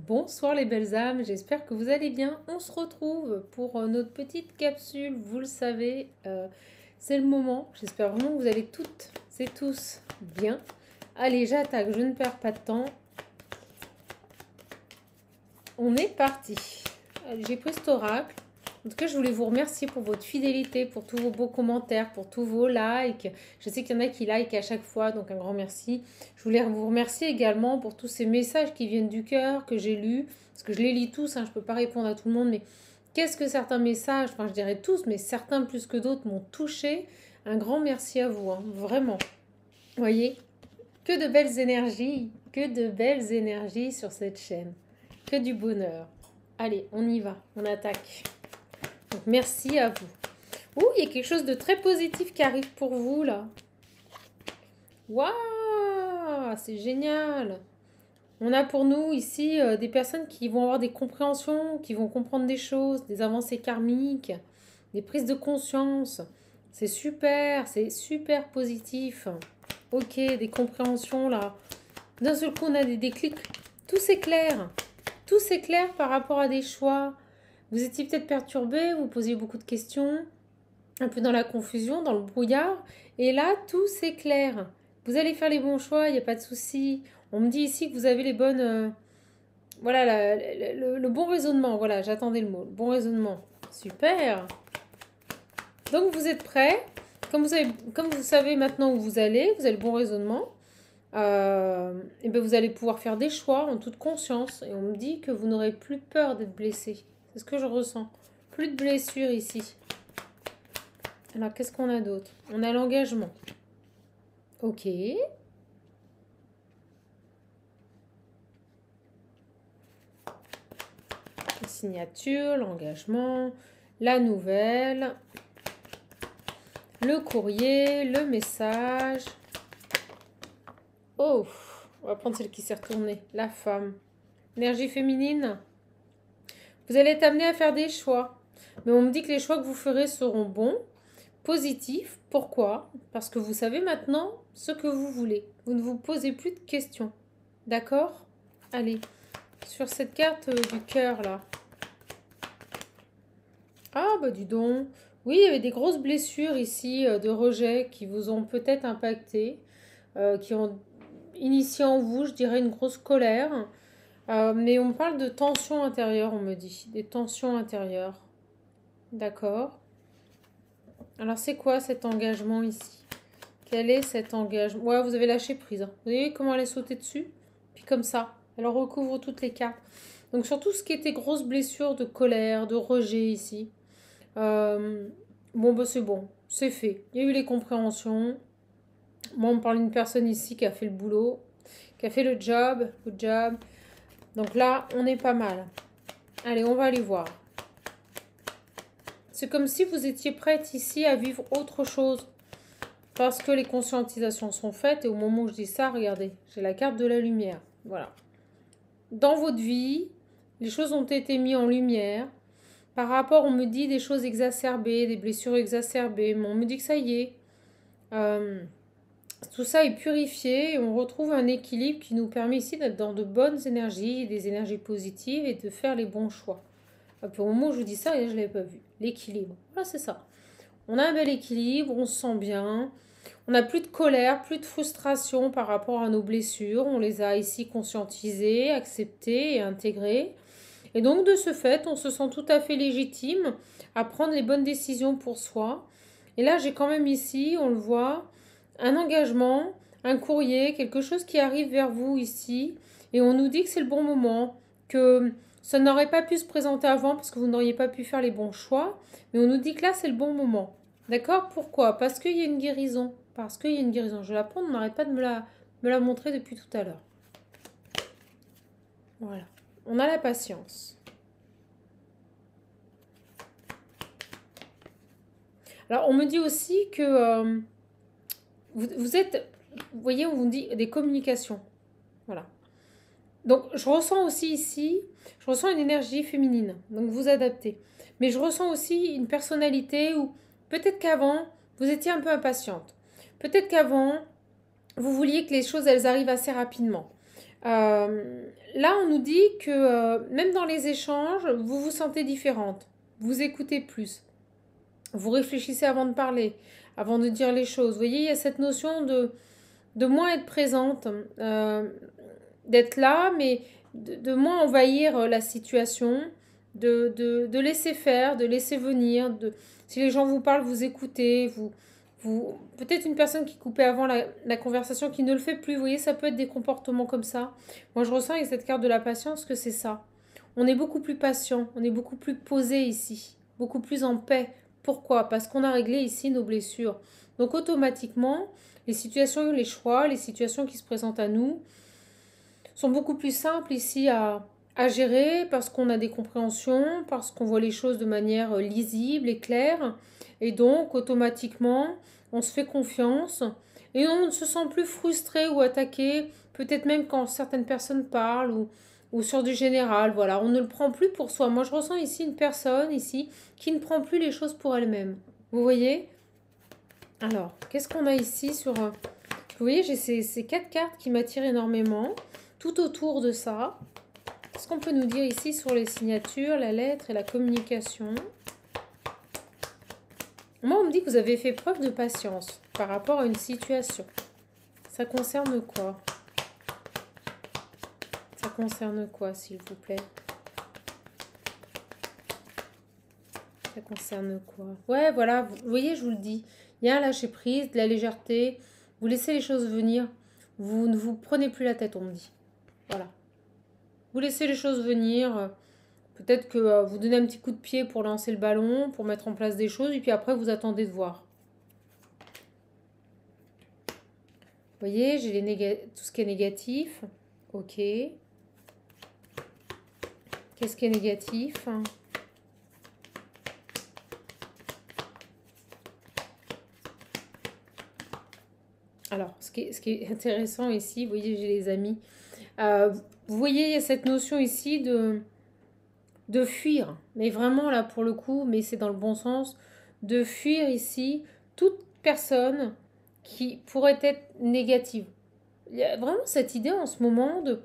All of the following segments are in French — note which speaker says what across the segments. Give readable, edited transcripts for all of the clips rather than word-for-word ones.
Speaker 1: Bonsoir les belles âmes, j'espère que vous allez bien. On se retrouve pour notre petite capsule, vous le savez, c'est le moment. J'espère vraiment que vous allez toutes et tous bien. Allez, j'attaque, je ne perds pas de temps. On est parti. J'ai pris cet oracle. En tout cas, je voulais vous remercier pour votre fidélité, pour tous vos beaux commentaires, pour tous vos likes. Je sais qu'il y en a qui likent à chaque fois, donc un grand merci. Je voulais vous remercier également pour tous ces messages qui viennent du cœur, que j'ai lus. Parce que je les lis tous, hein, je ne peux pas répondre à tout le monde, mais qu'est-ce que certains messages, enfin je dirais tous, mais certains plus que d'autres m'ont touché. Un grand merci à vous, hein, vraiment. Vous voyez, que de belles énergies sur cette chaîne. Que du bonheur. Allez, on y va, on attaque. Donc, merci à vous. Ouh, il y a quelque chose de très positif qui arrive pour vous, là. Waouh, c'est génial. On a pour nous ici des personnes qui vont avoir des compréhensions, qui vont comprendre des choses, des avancées karmiques, des prises de conscience. C'est super positif. Ok, des compréhensions, là. D'un seul coup, on a des déclics. Tout s'éclaire. Tout s'éclaire par rapport à des choix. Vous étiez peut-être perturbé, vous posiez beaucoup de questions, un peu dans la confusion, dans le brouillard. Et là, tout s'éclaire. Vous allez faire les bons choix, il n'y a pas de souci. On me dit ici que vous avez les bonnes... voilà, le bon raisonnement. Voilà, j'attendais le mot. Le bon raisonnement. Super. Donc, vous êtes prêts. Comme vous savez maintenant où vous avez le bon raisonnement. Et bien vous allez pouvoir faire des choix en toute conscience. Et on me dit que vous n'aurez plus peur d'être blessé. C'est ce que je ressens. Plus de blessures ici. Alors, qu'est-ce qu'on a d'autre? On a l'engagement. Ok. La signature, l'engagement, la nouvelle, le courrier, le message. Oh, on va prendre celle qui s'est retournée. La femme. Énergie féminine. Vous allez être amené à faire des choix. Mais on me dit que les choix que vous ferez seront bons, positifs. Pourquoi? Parce que vous savez maintenant ce que vous voulez. Vous ne vous posez plus de questions. D'accord? Allez, sur cette carte du cœur là. Ah bah dis donc. Oui, il y avait des grosses blessures ici de rejet qui vous ont peut-être impacté, qui ont initié en vous, je dirais, une grosse colère. Mais on parle de tensions intérieures, on me dit. Des tensions intérieures. D'accord. Alors c'est quoi cet engagement ici? Quel est cet engagement? Ouais, vous avez lâché prise. Hein. Vous voyez comment elle est sautée dessus? Puis comme ça, elle recouvre toutes les cartes. Donc sur tout ce qui était grosses blessures de colère, de rejet ici. Bon, bah c'est bon. C'est fait. Il y a eu les compréhensions. Moi, on me parle d'une personne ici qui a fait le boulot, qui a fait le job. Good job. Donc là, on est pas mal. Allez, on va aller voir. C'est comme si vous étiez prête ici à vivre autre chose. Parce que les conscientisations sont faites. Et au moment où je dis ça, regardez, j'ai la carte de la lumière. Voilà. Dans votre vie, les choses ont été mises en lumière. Par rapport, on me dit des choses exacerbées, des blessures exacerbées. Mais on me dit que ça y est. Tout ça est purifié et on retrouve un équilibre qui nous permet ici d'être dans de bonnes énergies, des énergies positives et de faire les bons choix. Puis au moment où je vous dis ça, je ne l'avais pas vu. L'équilibre. Voilà, c'est ça. On a un bel équilibre, on se sent bien. On n'a plus de colère, plus de frustration par rapport à nos blessures. On les a ici conscientisées, acceptées et intégrées. Et donc, de ce fait, on se sent tout à fait légitime à prendre les bonnes décisions pour soi. Et là, j'ai quand même ici, on le voit, un engagement, un courrier, quelque chose qui arrive vers vous ici. Et on nous dit que c'est le bon moment, que ça n'aurait pas pu se présenter avant parce que vous n'auriez pas pu faire les bons choix. Mais on nous dit que là, c'est le bon moment. D'accord? Pourquoi? Parce qu'il y a une guérison. Parce qu'il y a une guérison. Je vais la prendre, on n'arrête pas de me la montrer depuis tout à l'heure. Voilà. On a la patience. Alors, on me dit aussi que vous êtes... Vous voyez, on vous dit des communications. Voilà. Donc, je ressens aussi ici, je ressens une énergie féminine. Donc, vous adaptez. Mais je ressens aussi une personnalité où peut-être qu'avant, vous étiez un peu impatiente. Peut-être qu'avant, vous vouliez que les choses, elles arrivent assez rapidement. Là, on nous dit que même dans les échanges, vous vous sentez différente. Vous écoutez plus. Vous réfléchissez avant de parler, avant de dire les choses. Vous voyez, il y a cette notion de moins être présente, d'être là, mais de moins envahir la situation, de laisser faire, de laisser venir. Si les gens vous parlent, vous écoutez, peut-être une personne qui coupait avant la conversation qui ne le fait plus. Vous voyez, ça peut être des comportements comme ça. Moi, je ressens avec cette carte de la patience que c'est ça. On est beaucoup plus patient, on est beaucoup plus posé ici, beaucoup plus en paix. Pourquoi? Parce qu'on a réglé ici nos blessures. Donc automatiquement, les situations, les choix, les situations qui se présentent à nous sont beaucoup plus simples ici à gérer parce qu'on a des compréhensions, parce qu'on voit les choses de manière lisible et claire. Et donc, automatiquement, on se fait confiance et on ne se sent plus frustré ou attaqué, peut-être même quand certaines personnes parlent ou sur du général. Voilà, on ne le prend plus pour soi. Moi, je ressens ici une personne ici qui ne prend plus les choses pour elle-même. Vous voyez? Alors, qu'est-ce qu'on a ici sur... Vous voyez, j'ai ces 4 cartes qui m'attirent énormément. Tout autour de ça. Qu'est-ce qu'on peut nous dire ici sur les signatures, la lettre et la communication? Moi, on me dit que vous avez fait preuve de patience par rapport à une situation. Ça concerne quoi? Ça concerne quoi, s'il vous plaît? Ça concerne quoi? Ouais, voilà, vous voyez, je vous le dis. Il y a un lâcher-prise, de la légèreté. Vous laissez les choses venir. Vous ne vous prenez plus la tête, on me dit. Voilà. Vous laissez les choses venir. Peut-être que vous donnez un petit coup de pied pour lancer le ballon, pour mettre en place des choses, et puis après, vous attendez de voir. Vous voyez, j'ai tout ce qui est négatif. Ok. Qu'est-ce qui est négatif? Alors, ce qui est intéressant ici, vous voyez, j'ai les amis. Vous voyez, il y a cette notion ici de fuir. Mais vraiment, là, pour le coup, mais c'est dans le bon sens, de fuir ici toute personne qui pourrait être négative. Il y a vraiment cette idée en ce moment de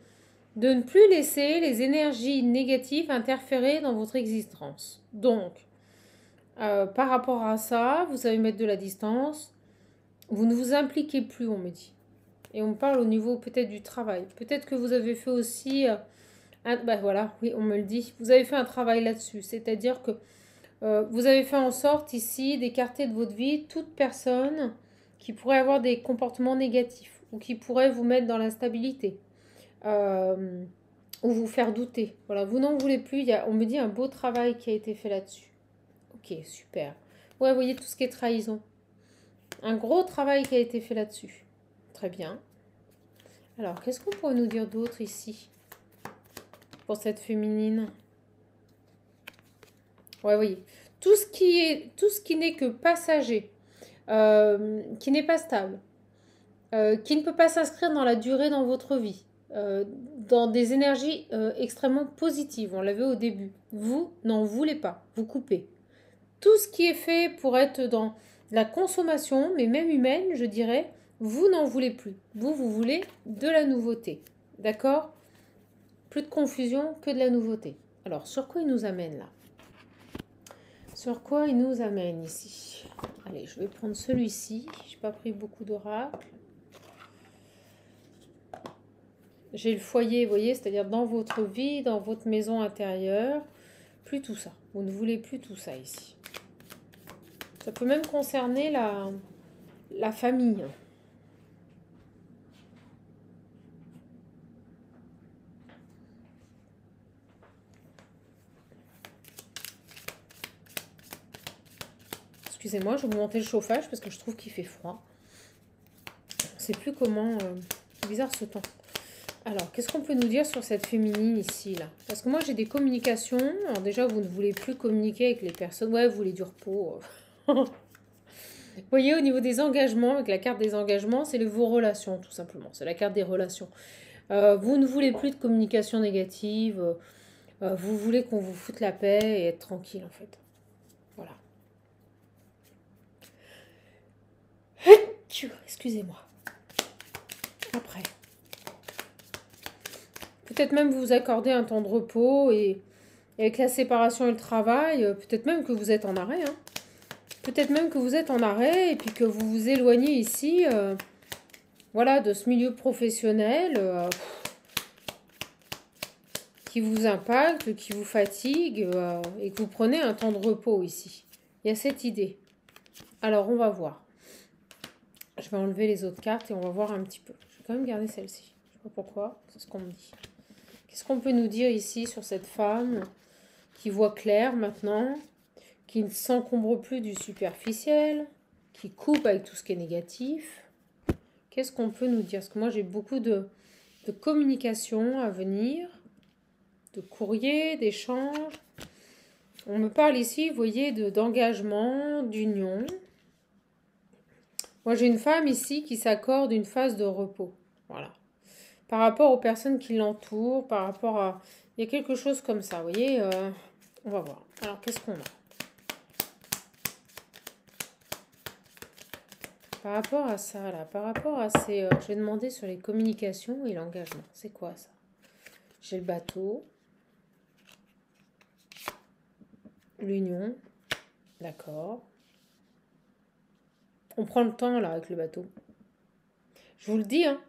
Speaker 1: ne plus laisser les énergies négatives interférer dans votre existence. Donc, par rapport à ça, vous savez mettre de la distance. Vous ne vous impliquez plus, on me dit. Et on parle au niveau peut-être du travail. Peut-être que vous avez fait aussi... voilà, oui, on me le dit. Vous avez fait un travail là-dessus. C'est-à-dire que vous avez fait en sorte ici d'écarter de votre vie toute personne qui pourrait avoir des comportements négatifs ou qui pourrait vous mettre dans l'instabilité ou vous faire douter. Voilà, vous n'en voulez plus. On me dit un beau travail qui a été fait là-dessus. Ok, super. Ouais, vous voyez tout ce qui est trahison. Un gros travail qui a été fait là-dessus. Très bien. Alors, qu'est-ce qu'on pourrait nous dire d'autre ici pour cette féminine? Ouais, oui. Tout ce qui n'est que passager, qui n'est pas stable, qui ne peut pas s'inscrire dans la durée dans votre vie, dans des énergies extrêmement positives. On l'avait au début. Vous n'en voulez pas. Vous coupez. Tout ce qui est fait pour être dans la consommation, mais même humaine, je dirais, vous n'en voulez plus. Vous voulez de la nouveauté. D'accord? Plus de confusion que de la nouveauté. Alors, sur quoi il nous amène là? Sur quoi il nous amène ici? Allez, je vais prendre celui-ci. Je n'ai pas pris beaucoup d'oracles. J'ai le foyer, vous voyez, c'est-à-dire dans votre vie, dans votre maison intérieure. Plus tout ça. Vous ne voulez plus tout ça ici. Ça peut même concerner la famille. Excusez-moi, je vais vous monter le chauffage parce que je trouve qu'il fait froid. Je ne sais plus comment... c'est bizarre ce temps. Alors, qu'est-ce qu'on peut nous dire sur cette féminine ici, là? Parce que moi, j'ai des communications. Alors déjà, vous ne voulez plus communiquer avec les personnes. Ouais, vous voulez du repos. Vous voyez, au niveau des engagements, avec la carte des engagements, c'est vos relations, tout simplement. C'est la carte des relations. Vous ne voulez plus de communication négative. Vous voulez qu'on vous foute la paix et être tranquille, en fait. Voilà. Excusez-moi. Après. peut-être même vous accorder un temps de repos et avec la séparation et le travail, peut-être même que vous êtes en arrêt. Hein. Peut-être même que vous êtes en arrêt et puis que vous vous éloignez ici voilà, de ce milieu professionnel qui vous impacte, qui vous fatigue et que vous prenez un temps de repos ici. Il y a cette idée. Alors, on va voir. Je vais enlever les autres cartes et on va voir un petit peu. Je vais quand même garder celle-ci. Je ne sais pas pourquoi, c'est ce qu'on me dit. Qu'est-ce qu'on peut nous dire ici sur cette femme qui voit clair maintenant, qui ne s'encombre plus du superficiel, qui coupe avec tout ce qui est négatif? Qu'est-ce qu'on peut nous dire? Parce que moi, j'ai beaucoup de communication à venir, de courrier, d'échanges. On me parle ici, vous voyez, d'engagement, d'union. Moi, j'ai une femme ici qui s'accorde une phase de repos. Voilà. Par rapport aux personnes qui l'entourent, par rapport à... Il y a quelque chose comme ça, vous voyez. On va voir. Alors, qu'est-ce qu'on a? Par rapport à ça, là, par rapport à ces... je vais demander sur les communications et l'engagement. C'est quoi, ça? J'ai le bateau. L'union. D'accord. On prend le temps, là, avec le bateau. Je vous le dis, hein.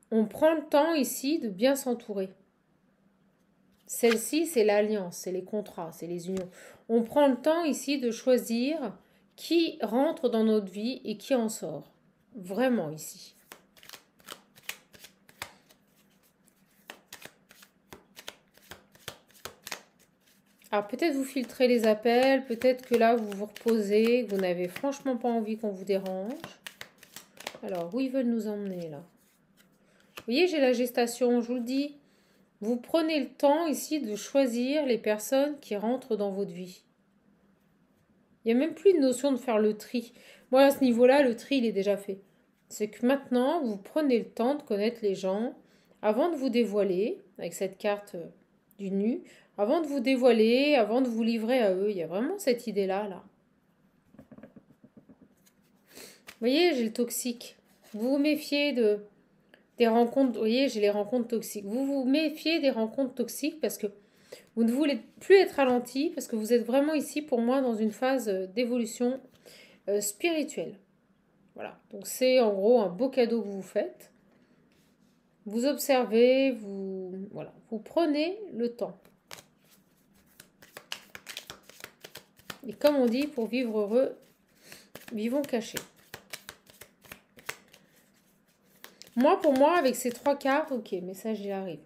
Speaker 1: On prend le temps, ici, de bien s'entourer. Celle-ci, c'est l'alliance, c'est les contrats, c'est les unions. On prend le temps, ici, de choisir qui rentre dans notre vie et qui en sort. Vraiment, ici. Alors, peut-être vous filtrez les appels, peut-être que là, vous vous reposez, que vous n'avez franchement pas envie qu'on vous dérange. Alors, où ils veulent nous emmener, là? Vous voyez, j'ai la gestation, je vous le dis. Vous prenez le temps, ici, de choisir les personnes qui rentrent dans votre vie. Il n'y a même plus de notion de faire le tri. Moi, à ce niveau-là, le tri, il est déjà fait. C'est que maintenant, vous prenez le temps de connaître les gens avant de vous dévoiler, avec cette carte du nu, avant de vous dévoiler, avant de vous livrer à eux. Il y a vraiment cette idée-là, là. Vous voyez, j'ai le toxique. Vous vous méfiez des rencontres. Vous voyez, j'ai les rencontres toxiques. Vous vous méfiez des rencontres toxiques parce que vous ne voulez plus être ralenti, parce que vous êtes vraiment ici, pour moi, dans une phase d'évolution spirituelle. Voilà. Donc, c'est en gros un beau cadeau que vous faites. Vous observez, voilà, vous prenez le temps. Et comme on dit, pour vivre heureux, vivons cachés. Moi, pour moi, avec ces 3 cartes, ok, mais ça, j'y arrive.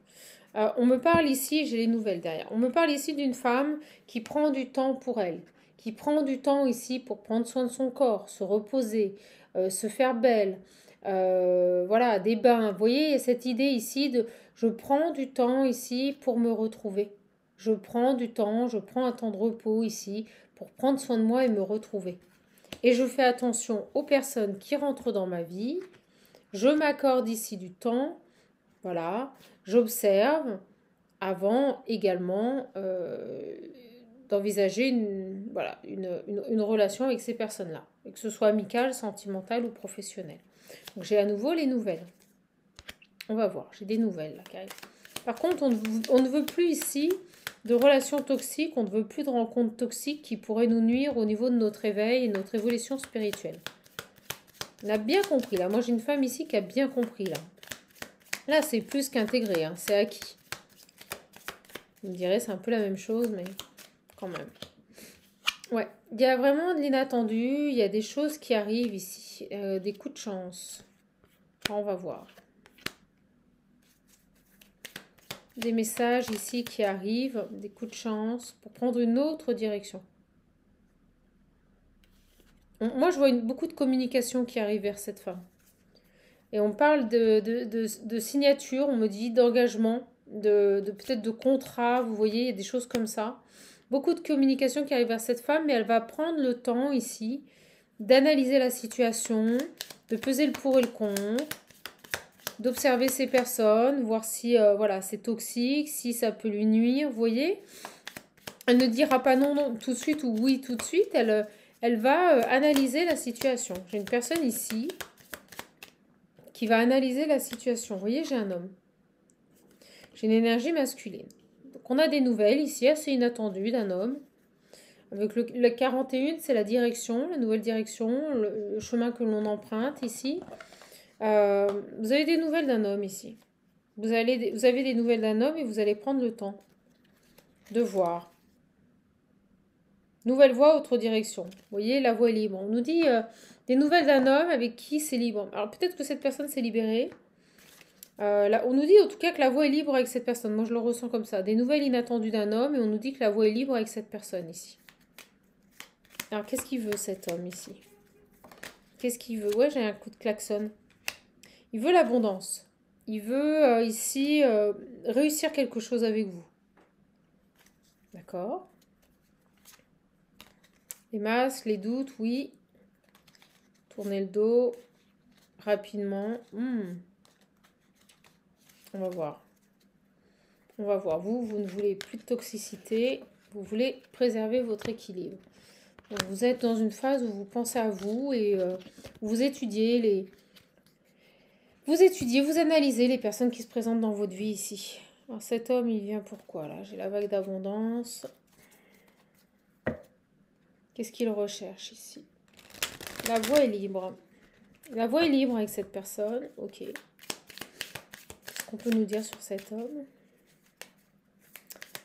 Speaker 1: On me parle ici, j'ai les nouvelles derrière. On me parle ici d'une femme qui prend du temps pour elle, qui prend du temps ici pour prendre soin de son corps, se reposer, se faire belle. Voilà, des bains. Vous voyez, il y a cette idée ici de je prends du temps ici pour me retrouver. Je prends du temps, je prends un temps de repos ici pour prendre soin de moi et me retrouver. Et je fais attention aux personnes qui rentrent dans ma vie. Je m'accorde ici du temps. Voilà, j'observe avant également d'envisager une relation avec ces personnes-là, que ce soit amicale, sentimentale ou professionnelle. Donc j'ai à nouveau les nouvelles. On va voir, j'ai des nouvelles là, Karine. Par contre, on ne veut plus ici de relations toxiques, on ne veut plus de rencontres toxiques qui pourraient nous nuire au niveau de notre éveil et notre évolution spirituelle. On a bien compris là, moi j'ai une femme ici qui a bien compris là. Là, c'est plus qu'intégré, hein, c'est acquis. Vous me direz, c'est un peu la même chose, mais quand même. Ouais, il y a vraiment de l'inattendu, il y a des choses qui arrivent ici, des coups de chance. On va voir. Des messages ici qui arrivent, des coups de chance pour prendre une autre direction. Moi, je vois beaucoup de communication qui arrive vers cette femme. Et on parle de signature, on me dit d'engagement, peut-être de contrat, vous voyez, il y a des choses comme ça. Beaucoup de communication qui arrive vers cette femme, mais elle va prendre le temps ici d'analyser la situation, de peser le pour et le contre, d'observer ces personnes, voir si voilà, c'est toxique, si ça peut lui nuire, vous voyez. Elle ne dira pas non, non tout de suite ou oui tout de suite, elle va analyser la situation. J'ai une personne ici qui va analyser la situation. Vous voyez, j'ai un homme. J'ai une énergie masculine. Donc on a des nouvelles ici, assez inattendues d'un homme. Avec le 41, c'est la direction, la nouvelle direction, le chemin que l'on emprunte ici. Vous avez des nouvelles d'un homme ici. Vous avez des nouvelles d'un homme et vous allez prendre le temps de voir. Nouvelle voie, autre direction. Vous voyez, la voie est libre. On nous dit des nouvelles d'un homme avec qui c'est libre. Alors peut-être que cette personne s'est libérée. Là, on nous dit en tout cas que la voie est libre avec cette personne. Moi, je le ressens comme ça. Des nouvelles inattendues d'un homme et on nous dit que la voie est libre avec cette personne ici. Alors, qu'est-ce qu'il veut cet homme ici? Qu'est-ce qu'il veut? Ouais, j'ai un coup de klaxon. Il veut l'abondance. Il veut ici réussir quelque chose avec vous. D'accord? Les masques, les doutes, oui. Tournez le dos rapidement. On va voir. On va voir. Vous ne voulez plus de toxicité. Vous voulez préserver votre équilibre. Donc, vous êtes dans une phase où vous pensez à vous et vous étudiez vous analysez les personnes qui se présentent dans votre vie ici. Alors cet homme, il vient pourquoi là? J'ai la vague d'abondance. Qu'est-ce qu'il recherche ici? La voie est libre. La voie est libre avec cette personne. Ok. Qu'est-ce qu'on peut nous dire sur cet homme?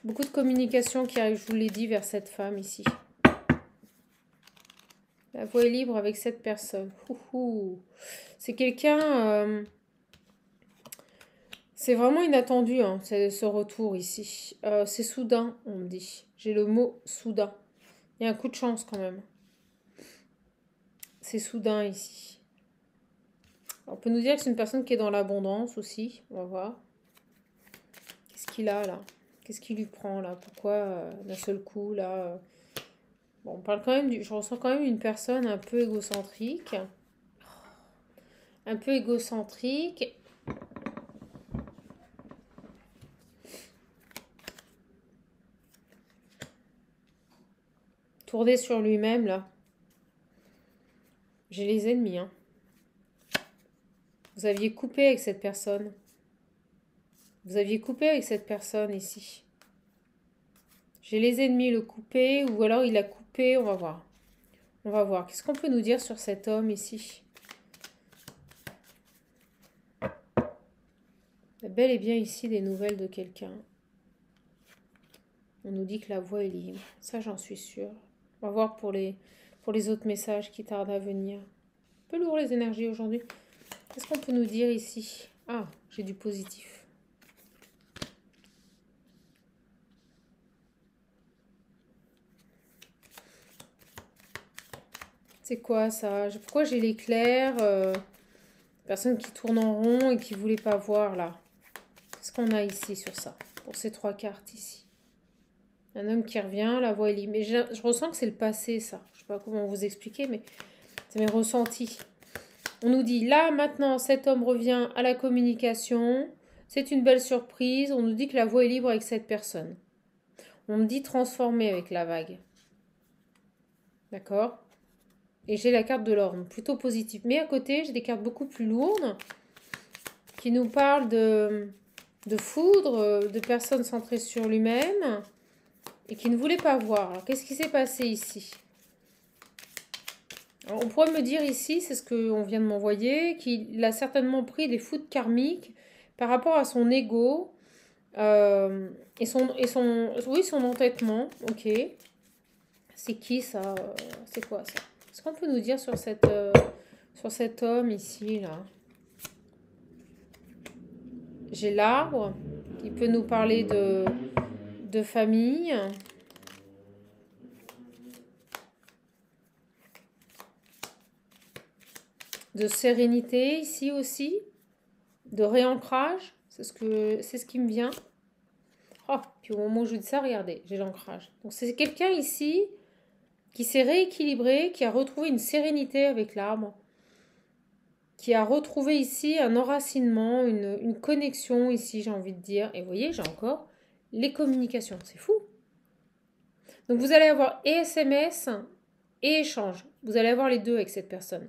Speaker 1: Beaucoup de communication qui arrive, je vous l'ai dit, vers cette femme ici. La voie est libre avec cette personne. C'est quelqu'un... c'est vraiment inattendu, hein, ce retour ici. C'est soudain, on me dit. J'ai le mot soudain. Il y a un coup de chance quand même. C'est soudain ici. Alors, on peut nous dire que c'est une personne qui est dans l'abondance aussi. On va voir. Qu'est-ce qu'il a là? Qu'est-ce qui lui prend là? Pourquoi d'un seul coup là Bon, on parle quand même je ressens quand même une personne un peu égocentrique. Un peu égocentrique. Tourné sur lui-même là. J'ai les ennemis, hein. Vous aviez coupé avec cette personne. Vous aviez coupé avec cette personne ici. J'ai les ennemis, le coupé, ou alors il a coupé, on va voir. On va voir. Qu'est-ce qu'on peut nous dire sur cet homme ici? Il y a bel et bien ici des nouvelles de quelqu'un. On nous dit que la voie est libre. Ça, j'en suis sûre. On va voir pour les autres messages qui tardent à venir. Un peu lourd les énergies aujourd'hui. Qu'est-ce qu'on peut nous dire ici? Ah, j'ai du positif. C'est quoi ça? Pourquoi j'ai l'éclair? Personne qui tourne en rond et qui ne voulait pas voir là. Qu'est-ce qu'on a ici sur ça? Pour ces 3 cartes ici. Un homme qui revient, la voix est libre. Mais je ressens que c'est le passé ça. Je ne sais pas comment vous expliquer, mais c'est mes ressentis. On nous dit là, maintenant, cet homme revient à la communication. C'est une belle surprise. On nous dit que la voie est libre avec cette personne. On me dit transformer avec la vague. D'accord? Et j'ai la carte de l'orme, plutôt positive. Mais à côté, j'ai des cartes beaucoup plus lourdes qui nous parlent de foudre, de personnes centrées sur lui-même et qui ne voulaient pas voir. Alors, qu'est-ce qui s'est passé ici? Alors, on pourrait me dire ici, c'est ce qu'on vient de m'envoyer, qu'il a certainement pris des foudres karmiques par rapport à son ego et son entêtement. Ok. C'est qui ça? C'est quoi ça? Qu'est-ce qu'on peut nous dire sur cet homme ici, là? J'ai l'arbre qui peut nous parler de famille. De sérénité ici aussi. De réancrage. C'est ce qui me vient. Oh, puis au moment où je dis ça, regardez, j'ai l'ancrage. Donc c'est quelqu'un ici qui s'est rééquilibré, qui a retrouvé une sérénité avec l'arbre, qui a retrouvé ici un enracinement, une connexion ici, j'ai envie de dire. Et vous voyez, j'ai encore les communications. C'est fou. Donc vous allez avoir et SMS et échange. Vous allez avoir les deux avec cette personne.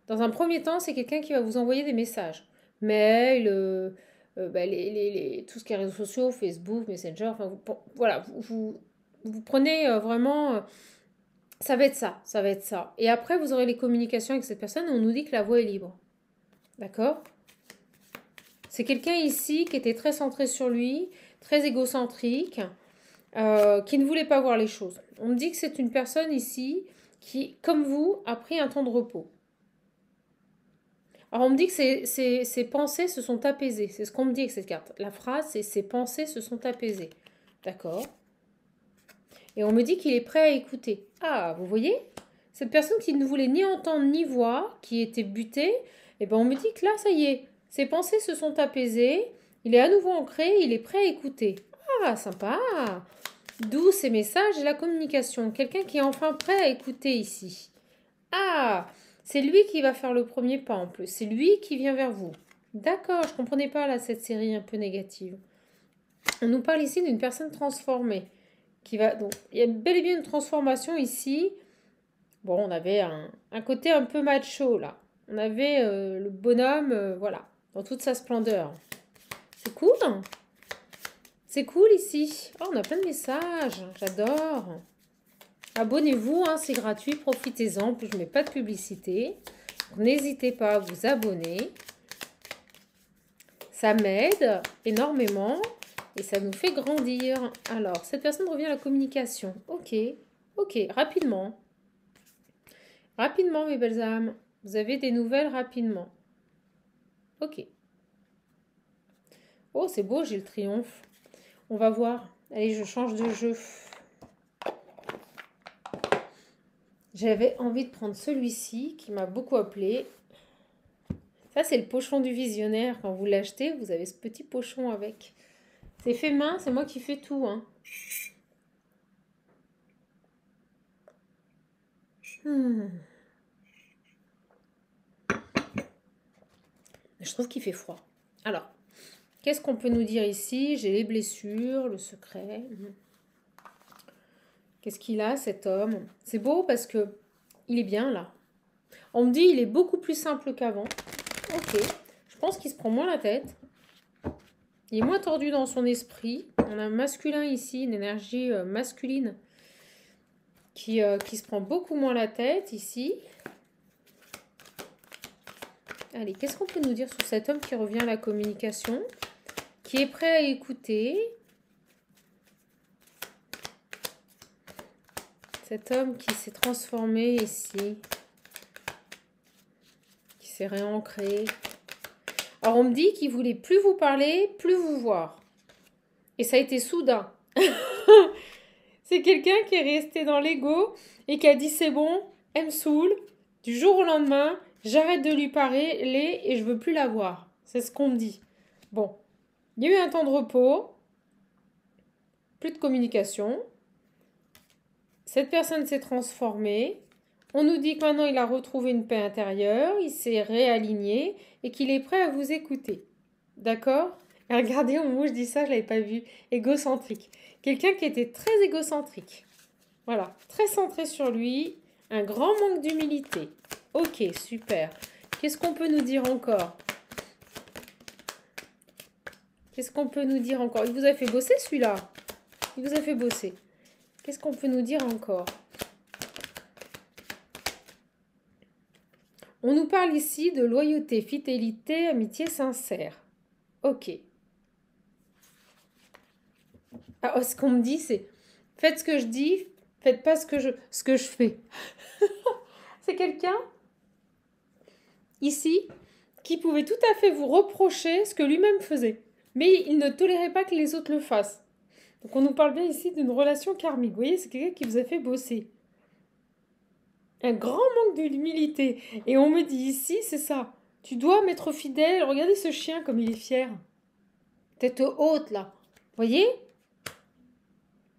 Speaker 1: Dans un premier temps, c'est quelqu'un qui va vous envoyer des messages. Mail, tout ce qui est réseaux sociaux, Facebook, Messenger, enfin, voilà, vous prenez vraiment... ça va être ça, ça va être ça. Et après, vous aurez les communications avec cette personne, on nous dit que la voie est libre. D'accord? C'est quelqu'un ici qui était très centré sur lui, très égocentrique, qui ne voulait pas voir les choses. On me dit que c'est une personne ici qui, comme vous, a pris un temps de repos. Alors on me dit que ses pensées se sont apaisées. C'est ce qu'on me dit avec cette carte. La phrase, c'est ses pensées se sont apaisées. D'accord? Et on me dit qu'il est prêt à écouter. Ah, vous voyez? Cette personne qui ne voulait ni entendre ni voir, qui était butée, eh ben on me dit que là, ça y est, ses pensées se sont apaisées, il est à nouveau ancré, il est prêt à écouter. Ah, sympa! D'où ces messages et la communication. Quelqu'un qui est enfin prêt à écouter ici. Ah, c'est lui qui va faire le premier pas en plus. C'est lui qui vient vers vous. D'accord, je ne comprenais pas là cette série un peu négative. On nous parle ici d'une personne transformée. Donc, il y a bel et bien une transformation ici. Bon, on avait un côté un peu macho là. On avait le bonhomme, voilà, dans toute sa splendeur. C'est cool. C'est cool ici. Oh, on a plein de messages. J'adore. Abonnez-vous, hein, c'est gratuit. Profitez-en. En plus, je ne mets pas de publicité. N'hésitez pas à vous abonner. Ça m'aide énormément et ça nous fait grandir. Alors, cette personne revient à la communication. Ok, rapidement. Rapidement, mes belles âmes. Vous avez des nouvelles rapidement. Ok. Oh, c'est beau, j'ai le triomphe. On va voir. Allez, je change de jeu. J'avais envie de prendre celui-ci qui m'a beaucoup appelé. Ça, c'est le pochon du visionnaire. Quand vous l'achetez, vous avez ce petit pochon avec. C'est fait main, c'est moi qui fais tout. Hein. Je trouve qu'il fait froid. Alors, qu'est-ce qu'on peut nous dire ici? J'ai les blessures, le secret. Qu'est-ce qu'il a, cet homme? C'est beau parce que il est bien là. On me dit il est beaucoup plus simple qu'avant. Ok. Je pense qu'il se prend moins la tête. Il est moins tordu dans son esprit. On a un masculin ici, une énergie masculine qui se prend beaucoup moins la tête ici. Allez, qu'est-ce qu'on peut nous dire sur cet homme qui revient à la communication, qui est prêt à écouter? Cet homme qui s'est transformé ici, qui s'est réancré. Alors, on me dit qu'il voulait plus vous parler, plus vous voir. Et ça a été soudain. C'est quelqu'un qui est resté dans l'ego et qui a dit c'est bon, elle me saoule. Du jour au lendemain, j'arrête de lui parler et je veux plus la voir. C'est ce qu'on me dit. Bon, il y a eu un temps de repos, plus de communication. Cette personne s'est transformée. On nous dit que maintenant il a retrouvé une paix intérieure, il s'est réaligné et qu'il est prêt à vous écouter. D'accord? Regardez, au moment où je dis ça, je ne l'avais pas vu. Égocentrique. Quelqu'un qui était très égocentrique. Voilà, très centré sur lui. Un grand manque d'humilité. Ok, super. Qu'est-ce qu'on peut nous dire encore? Qu'est-ce qu'on peut nous dire encore? Il vous a fait bosser celui-là. Il vous a fait bosser. Qu'est-ce qu'on peut nous dire encore? On nous parle ici de loyauté, fidélité, amitié sincère. Ok. Alors, ce qu'on me dit, c'est faites ce que je dis, faites pas ce que je fais. C'est quelqu'un, ici, qui pouvait tout à fait vous reprocher ce que lui-même faisait. Mais il ne tolérait pas que les autres le fassent. Donc, on nous parle bien ici d'une relation karmique. Vous voyez, c'est quelqu'un qui vous a fait bosser. Un grand manque d'humilité. Et on me dit ici, c'est ça. Tu dois m'être fidèle. Regardez ce chien comme il est fier. Tête haute, là. Vous voyez?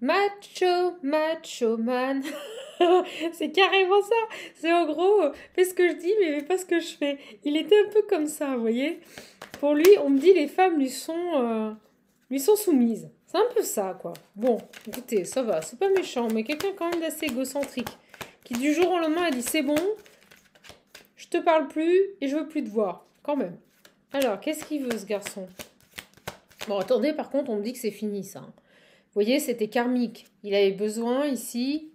Speaker 1: Macho, macho man. C'est carrément ça. C'est en gros, fais ce que je dis, mais fais pas ce que je fais. Il était un peu comme ça, vous voyez. Pour lui, on me dit les femmes lui sont soumises. C'est un peu ça, quoi. Bon, écoutez, ça va. C'est pas méchant, mais quelqu'un quand même d'assez égocentrique. Qui du jour au lendemain a dit c'est bon, je te parle plus et je veux plus te voir. Quand même. Alors, qu'est-ce qu'il veut, ce garçon? Bon, attendez, par contre, on me dit que c'est fini, ça. Vous voyez, c'était karmique. Il avait besoin, ici,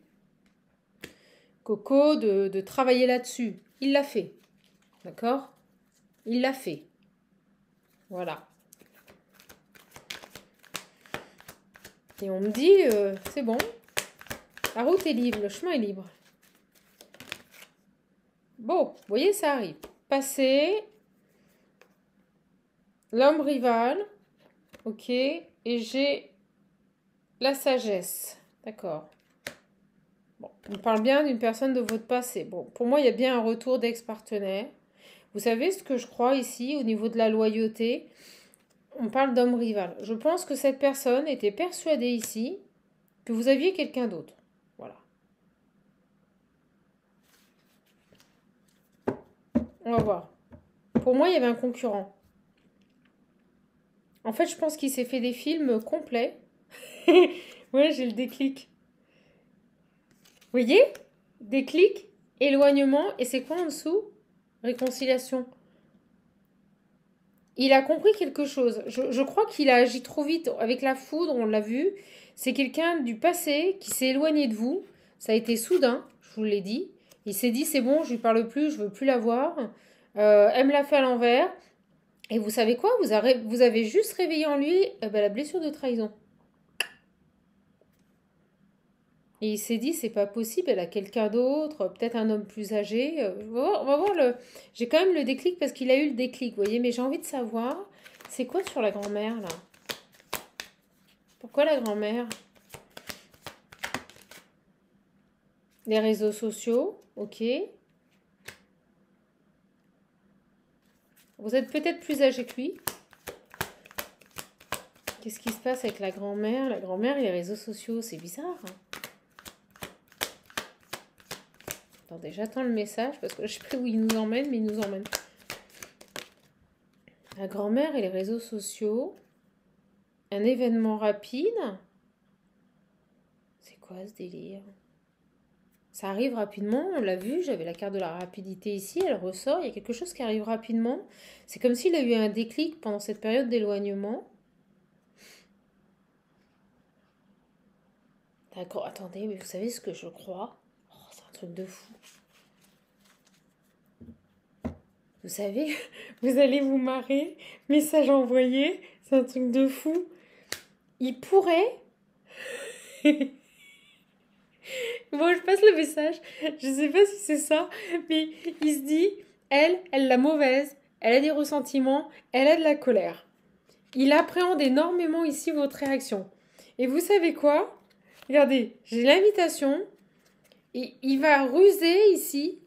Speaker 1: Coco, de travailler là-dessus. Il l'a fait. D'accord? Il l'a fait. Voilà. Et on me dit, c'est bon. La route est libre, le chemin est libre. Bon, vous voyez, ça arrive. Passé. L'homme rival. Ok. Et j'ai la sagesse. D'accord. Bon, on parle bien d'une personne de votre passé. Bon, pour moi, il y a bien un retour d'ex-partenaire. Vous savez ce que je crois ici, au niveau de la loyauté? On parle d'homme rival. Je pense que cette personne était persuadée ici que vous aviez quelqu'un d'autre. Voilà. On va voir. Pour moi, il y avait un concurrent. En fait, je pense qu'il s'est fait des films complets. Ouais, j'ai le déclic. Vous voyez? Déclic, éloignement, et c'est quoi en dessous? Réconciliation. Il a compris quelque chose. Je crois qu'il a agi trop vite avec la foudre, on l'a vu. C'est quelqu'un du passé qui s'est éloigné de vous. Ça a été soudain, je vous l'ai dit. Il s'est dit, c'est bon, je lui parle plus, je veux plus la voir. Elle me l'a fait à l'envers. Et vous savez quoi? Vous avez juste réveillé en lui la blessure de trahison. Et il s'est dit, c'est pas possible, elle a quelqu'un d'autre, peut-être un homme plus âgé. On va voir le... J'ai quand même le déclic parce qu'il a eu le déclic, vous voyez. Mais j'ai envie de savoir, c'est quoi sur la grand-mère, là? Pourquoi la grand-mère? Les réseaux sociaux, ok. Vous êtes peut-être plus âgé que lui. Qu'est-ce qui se passe avec la grand-mère? La grand-mère et les réseaux sociaux, c'est bizarre, hein. Attendez, j'attends le message parce que je sais pas où il nous emmène, mais il nous emmène. La grand-mère et les réseaux sociaux. Un événement rapide. C'est quoi ce délire? Ça arrive rapidement, on l'a vu, j'avais la carte de la rapidité ici, elle ressort, il y a quelque chose qui arrive rapidement. C'est comme s'il a eu un déclic pendant cette période d'éloignement. D'accord, attendez, mais vous savez ce que je crois? Oh, c'est un truc de fou. Vous savez, vous allez vous marrer. Message envoyé, c'est un truc de fou. Il pourrait... Bon, je passe le message. Je sais pas si c'est ça, mais il se dit, elle la mauvaise, elle a des ressentiments, elle a de la colère. Il appréhende énormément ici votre réaction. Et vous savez quoi? Regardez, j'ai l'invitation. Et il va ruser ici.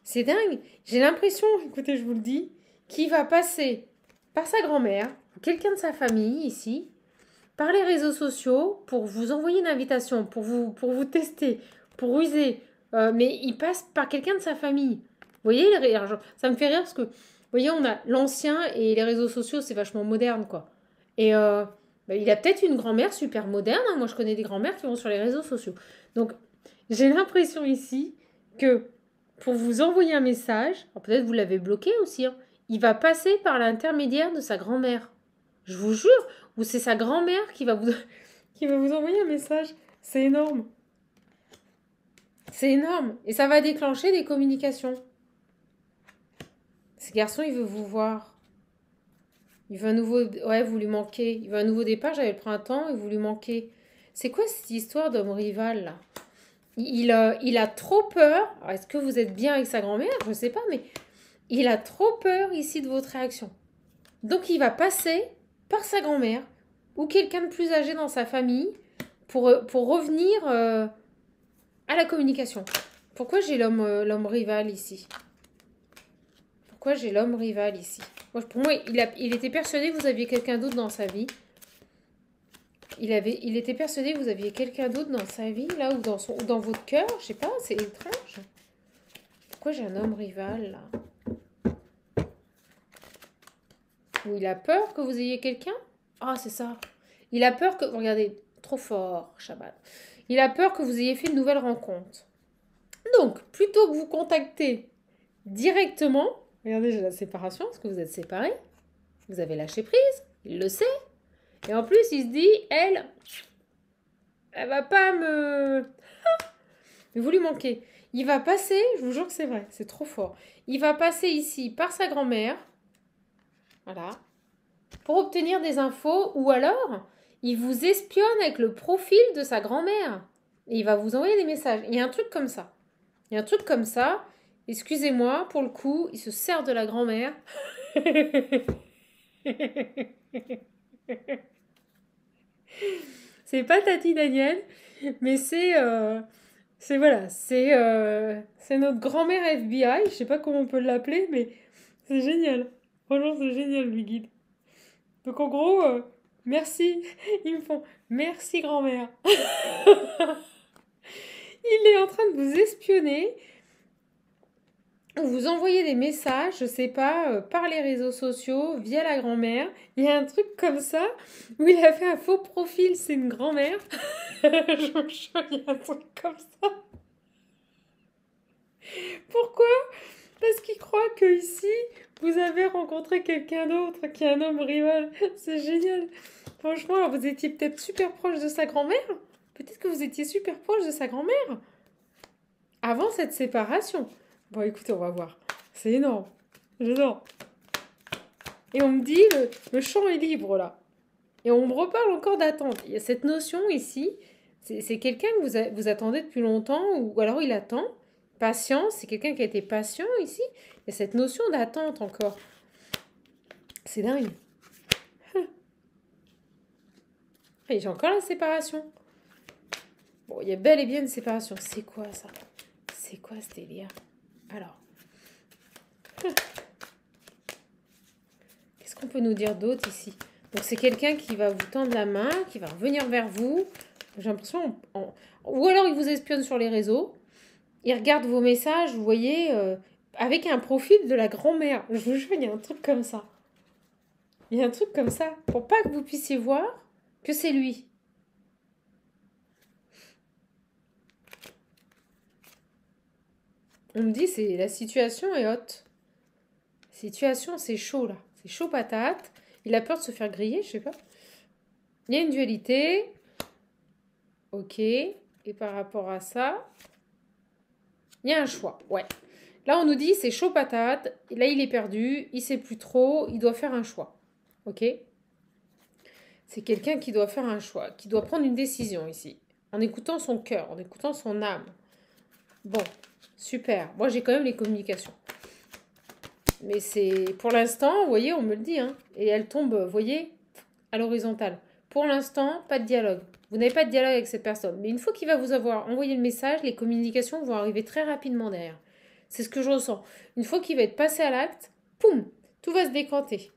Speaker 1: C'est dingue. J'ai l'impression, écoutez, je vous le dis, qu'il va passer par sa grand-mère, quelqu'un de sa famille ici, par les réseaux sociaux pour vous envoyer une invitation, pour vous tester, pour ruser. Mais il passe par quelqu'un de sa famille. Vous voyez, ça me fait rire parce que, vous voyez, on a l'ancien et les réseaux sociaux, c'est vachement moderne, quoi. Et il a peut-être une grand-mère super moderne, hein. Moi, je connais des grand-mères qui vont sur les réseaux sociaux. Donc, j'ai l'impression ici que pour vous envoyer un message, peut-être vous l'avez bloqué aussi, hein, il va passer par l'intermédiaire de sa grand-mère. Je vous jure, ou c'est sa grand-mère qui va vous envoyer un message. C'est énorme. C'est énorme. Et ça va déclencher des communications. Ce garçon, il veut vous voir. Il veut un nouveau... Ouais, vous lui manquez. Il veut un nouveau départ, j'avais le printemps, et vous lui manquez. C'est quoi cette histoire d'homme rival, là? Il a trop peur. Est-ce que vous êtes bien avec sa grand-mère? Je ne sais pas, mais il a trop peur ici de votre réaction. Donc, il va passer par sa grand-mère ou quelqu'un de plus âgé dans sa famille pour revenir à la communication. Pourquoi j'ai l'homme rival ici? Pourquoi j'ai l'homme rival ici? Pour moi, il était persuadé que vous aviez quelqu'un d'autre dans sa vie. Il était persuadé que vous aviez quelqu'un d'autre dans sa vie, là, ou dans votre cœur. Je sais pas, c'est étrange. Pourquoi j'ai un homme rival, là? Ou il a peur que vous ayez quelqu'un? Ah, c'est ça. Il a peur que... Regardez, trop fort, Shabbat. Il a peur que vous ayez fait une nouvelle rencontre. Donc, plutôt que vous contacter directement... Regardez, j'ai la séparation, parce que vous êtes séparés. Vous avez lâché prise. Il le sait. Et en plus, il se dit, elle va pas me... Mais vous lui manquez. Il va passer, je vous jure que c'est vrai, c'est trop fort. Il va passer ici par sa grand-mère, voilà, pour obtenir des infos, ou alors, il vous espionne avec le profil de sa grand-mère. Et il va vous envoyer des messages. Il y a un truc comme ça. Il y a un truc comme ça. Excusez-moi, pour le coup, il se sert de la grand-mère. C'est pas Tati Daniel, mais c'est voilà, c'est notre grand-mère FBI. Je sais pas comment on peut l'appeler, mais c'est génial. Franchement, c'est génial, lui guide. Donc en gros, merci. Ils me font merci grand-mère. Il est en train de vous espionner ou vous envoyer des messages, je sais pas, par les réseaux sociaux, via la grand-mère. Il y a un truc comme ça où il a fait un faux profil, c'est une grand-mère. Je me jure, il y a un truc comme ça. Pourquoi? Parce qu'il croit que ici, vous avez rencontré quelqu'un d'autre qui est un homme rival. C'est génial. Franchement, alors vous étiez peut-être super proche de sa grand-mère. Peut-être que vous étiez super proche de sa grand-mère avant cette séparation. Bon, écoutez, on va voir. C'est énorme. J'adore. Et on me dit, le champ est libre là. Et on me reparle encore d'attente. Il y a cette notion ici. C'est quelqu'un que vous attendez depuis longtemps ou alors il attend. Patience, c'est quelqu'un qui a été patient ici. Il y a cette notion d'attente encore. C'est dingue. Et j'ai encore la séparation. Bon, il y a bel et bien une séparation. C'est quoi ça? C'est quoi ce délire? Alors. Qu'est-ce qu'on peut nous dire d'autre ici? Donc c'est quelqu'un qui va vous tendre la main, qui va revenir vers vous. J'ai l'impression... Ou alors il vous espionne sur les réseaux. Il regarde vos messages, vous voyez, avec un profil de la grand-mère. Je vous jure, il y a un truc comme ça. Il y a un truc comme ça. Pour pas que vous puissiez voir que c'est lui. On me dit, la situation est haute. Situation, c'est chaud là. C'est chaud patate. Il a peur de se faire griller, je sais pas. Il y a une dualité. Ok. Et par rapport à ça, il y a un choix. Ouais. Là, on nous dit, c'est chaud patate. Là, il est perdu. Il sait plus trop. Il doit faire un choix. Ok. C'est quelqu'un qui doit faire un choix. Qui doit prendre une décision ici. En écoutant son cœur. En écoutant son âme. Bon. Super. Moi, j'ai quand même les communications. Mais c'est... Pour l'instant, vous voyez, on me le dit. Hein, et elle tombe, vous voyez, à l'horizontale. Pour l'instant, pas de dialogue. Vous n'avez pas de dialogue avec cette personne. Mais une fois qu'il va vous avoir envoyé le message, les communications vont arriver très rapidement derrière. C'est ce que je ressens. Une fois qu'il va être passé à l'acte, poum, tout va se décanter.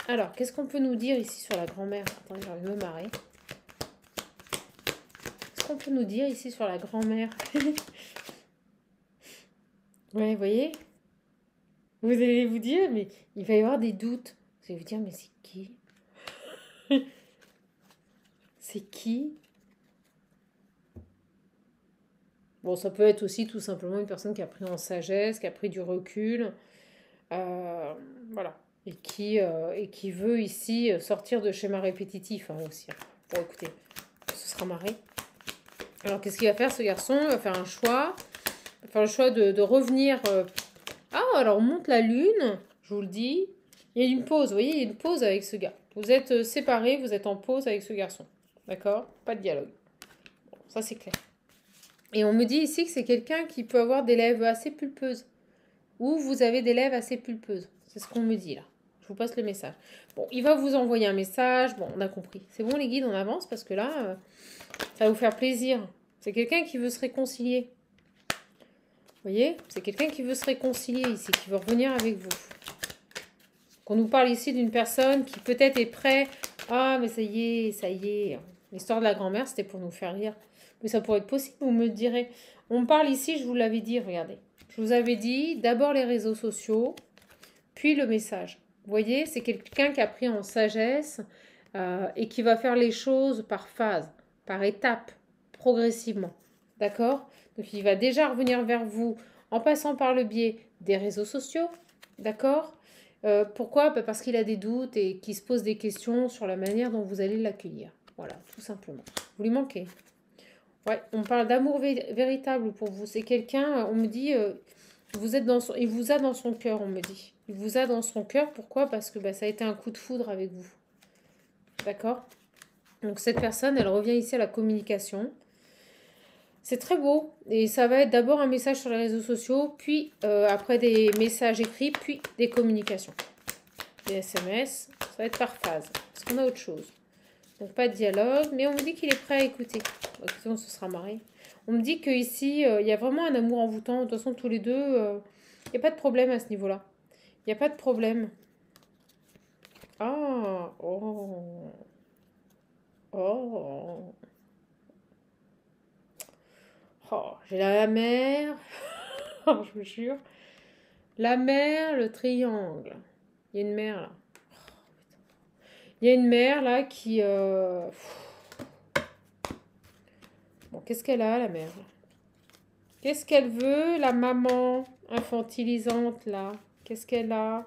Speaker 1: Alors, qu'est-ce qu'on peut nous dire ici sur la grand-mère? Attendez, j'ai envie de me marrer. Qu'est-ce qu'on peut nous dire ici sur la grand-mère? Ouais, vous voyez? Vous allez vous dire, mais il va y avoir des doutes. Vous allez vous dire, mais c'est qui? C'est qui? Bon, ça peut être aussi tout simplement une personne qui a pris en sagesse, qui a pris du recul, voilà, et qui veut ici sortir de schéma répétitif hein, aussi. Bon, écoutez, ce sera marré. Alors, qu'est-ce qu'il va faire ce garçon? Il va faire un choix. Il va faire le choix de revenir. Ah, alors on monte la lune, je vous le dis. Il y a une pause, vous voyez, il y a une pause avec ce gars. Vous êtes séparés, vous êtes en pause avec ce garçon. D'accord? Pas de dialogue. Bon, ça c'est clair. Et on me dit ici que c'est quelqu'un qui peut avoir des lèvres assez pulpeuses. Ou vous avez des lèvres assez pulpeuses. C'est ce qu'on me dit là. Je vous passe le message. Bon, il va vous envoyer un message. Bon, on a compris. C'est bon les guides, on avance parce que là, ça va vous faire plaisir. C'est quelqu'un qui veut se réconcilier. Vous voyez? C'est quelqu'un qui veut se réconcilier ici, qui veut revenir avec vous. Qu'on nous parle ici d'une personne qui peut-être est prête. Ah, mais ça y est, ça y est. L'histoire de la grand-mère, c'était pour nous faire rire. Mais ça pourrait être possible, vous me direz. On me parle ici, je vous l'avais dit, regardez. Je vous avais dit, d'abord les réseaux sociaux, puis le message. Vous voyez, c'est quelqu'un qui a pris en sagesse et qui va faire les choses par phase, par étapes, progressivement. D'accord? Donc, il va déjà revenir vers vous en passant par le biais des réseaux sociaux. D'accord? Pourquoi? Bah, parce qu'il a des doutes et qu'il se pose des questions sur la manière dont vous allez l'accueillir. Voilà, tout simplement. Vous lui manquez. Ouais, on parle d'amour véritable pour vous. C'est quelqu'un, on me dit, vous êtes dans il vous a dans son cœur, on me dit. Il vous a dans son cœur. Pourquoi? Parce que bah, ça a été un coup de foudre avec vous. D'accord? Donc cette personne, elle revient ici à la communication. C'est très beau. Et ça va être d'abord un message sur les réseaux sociaux, puis après des messages écrits, puis des communications. Des SMS, ça va être par phase. Parce qu'on a autre chose. Donc pas de dialogue, mais on me dit qu'il est prêt à écouter. Écoutez, on se sera marré. On me dit qu'ici, il y a vraiment un amour envoûtant. De toute façon, tous les deux, il n'y a pas de problème à ce niveau-là. Il n'y a pas de problème. Ah, oh, oh, oh, j'ai la mer. Je vous jure. La mer, le triangle. Il y a une mer là. Il y a une mère là qui... Bon, qu'est-ce qu'elle a, la mère? Qu'est-ce qu'elle veut, la maman infantilisante là? Qu'est-ce qu'elle a?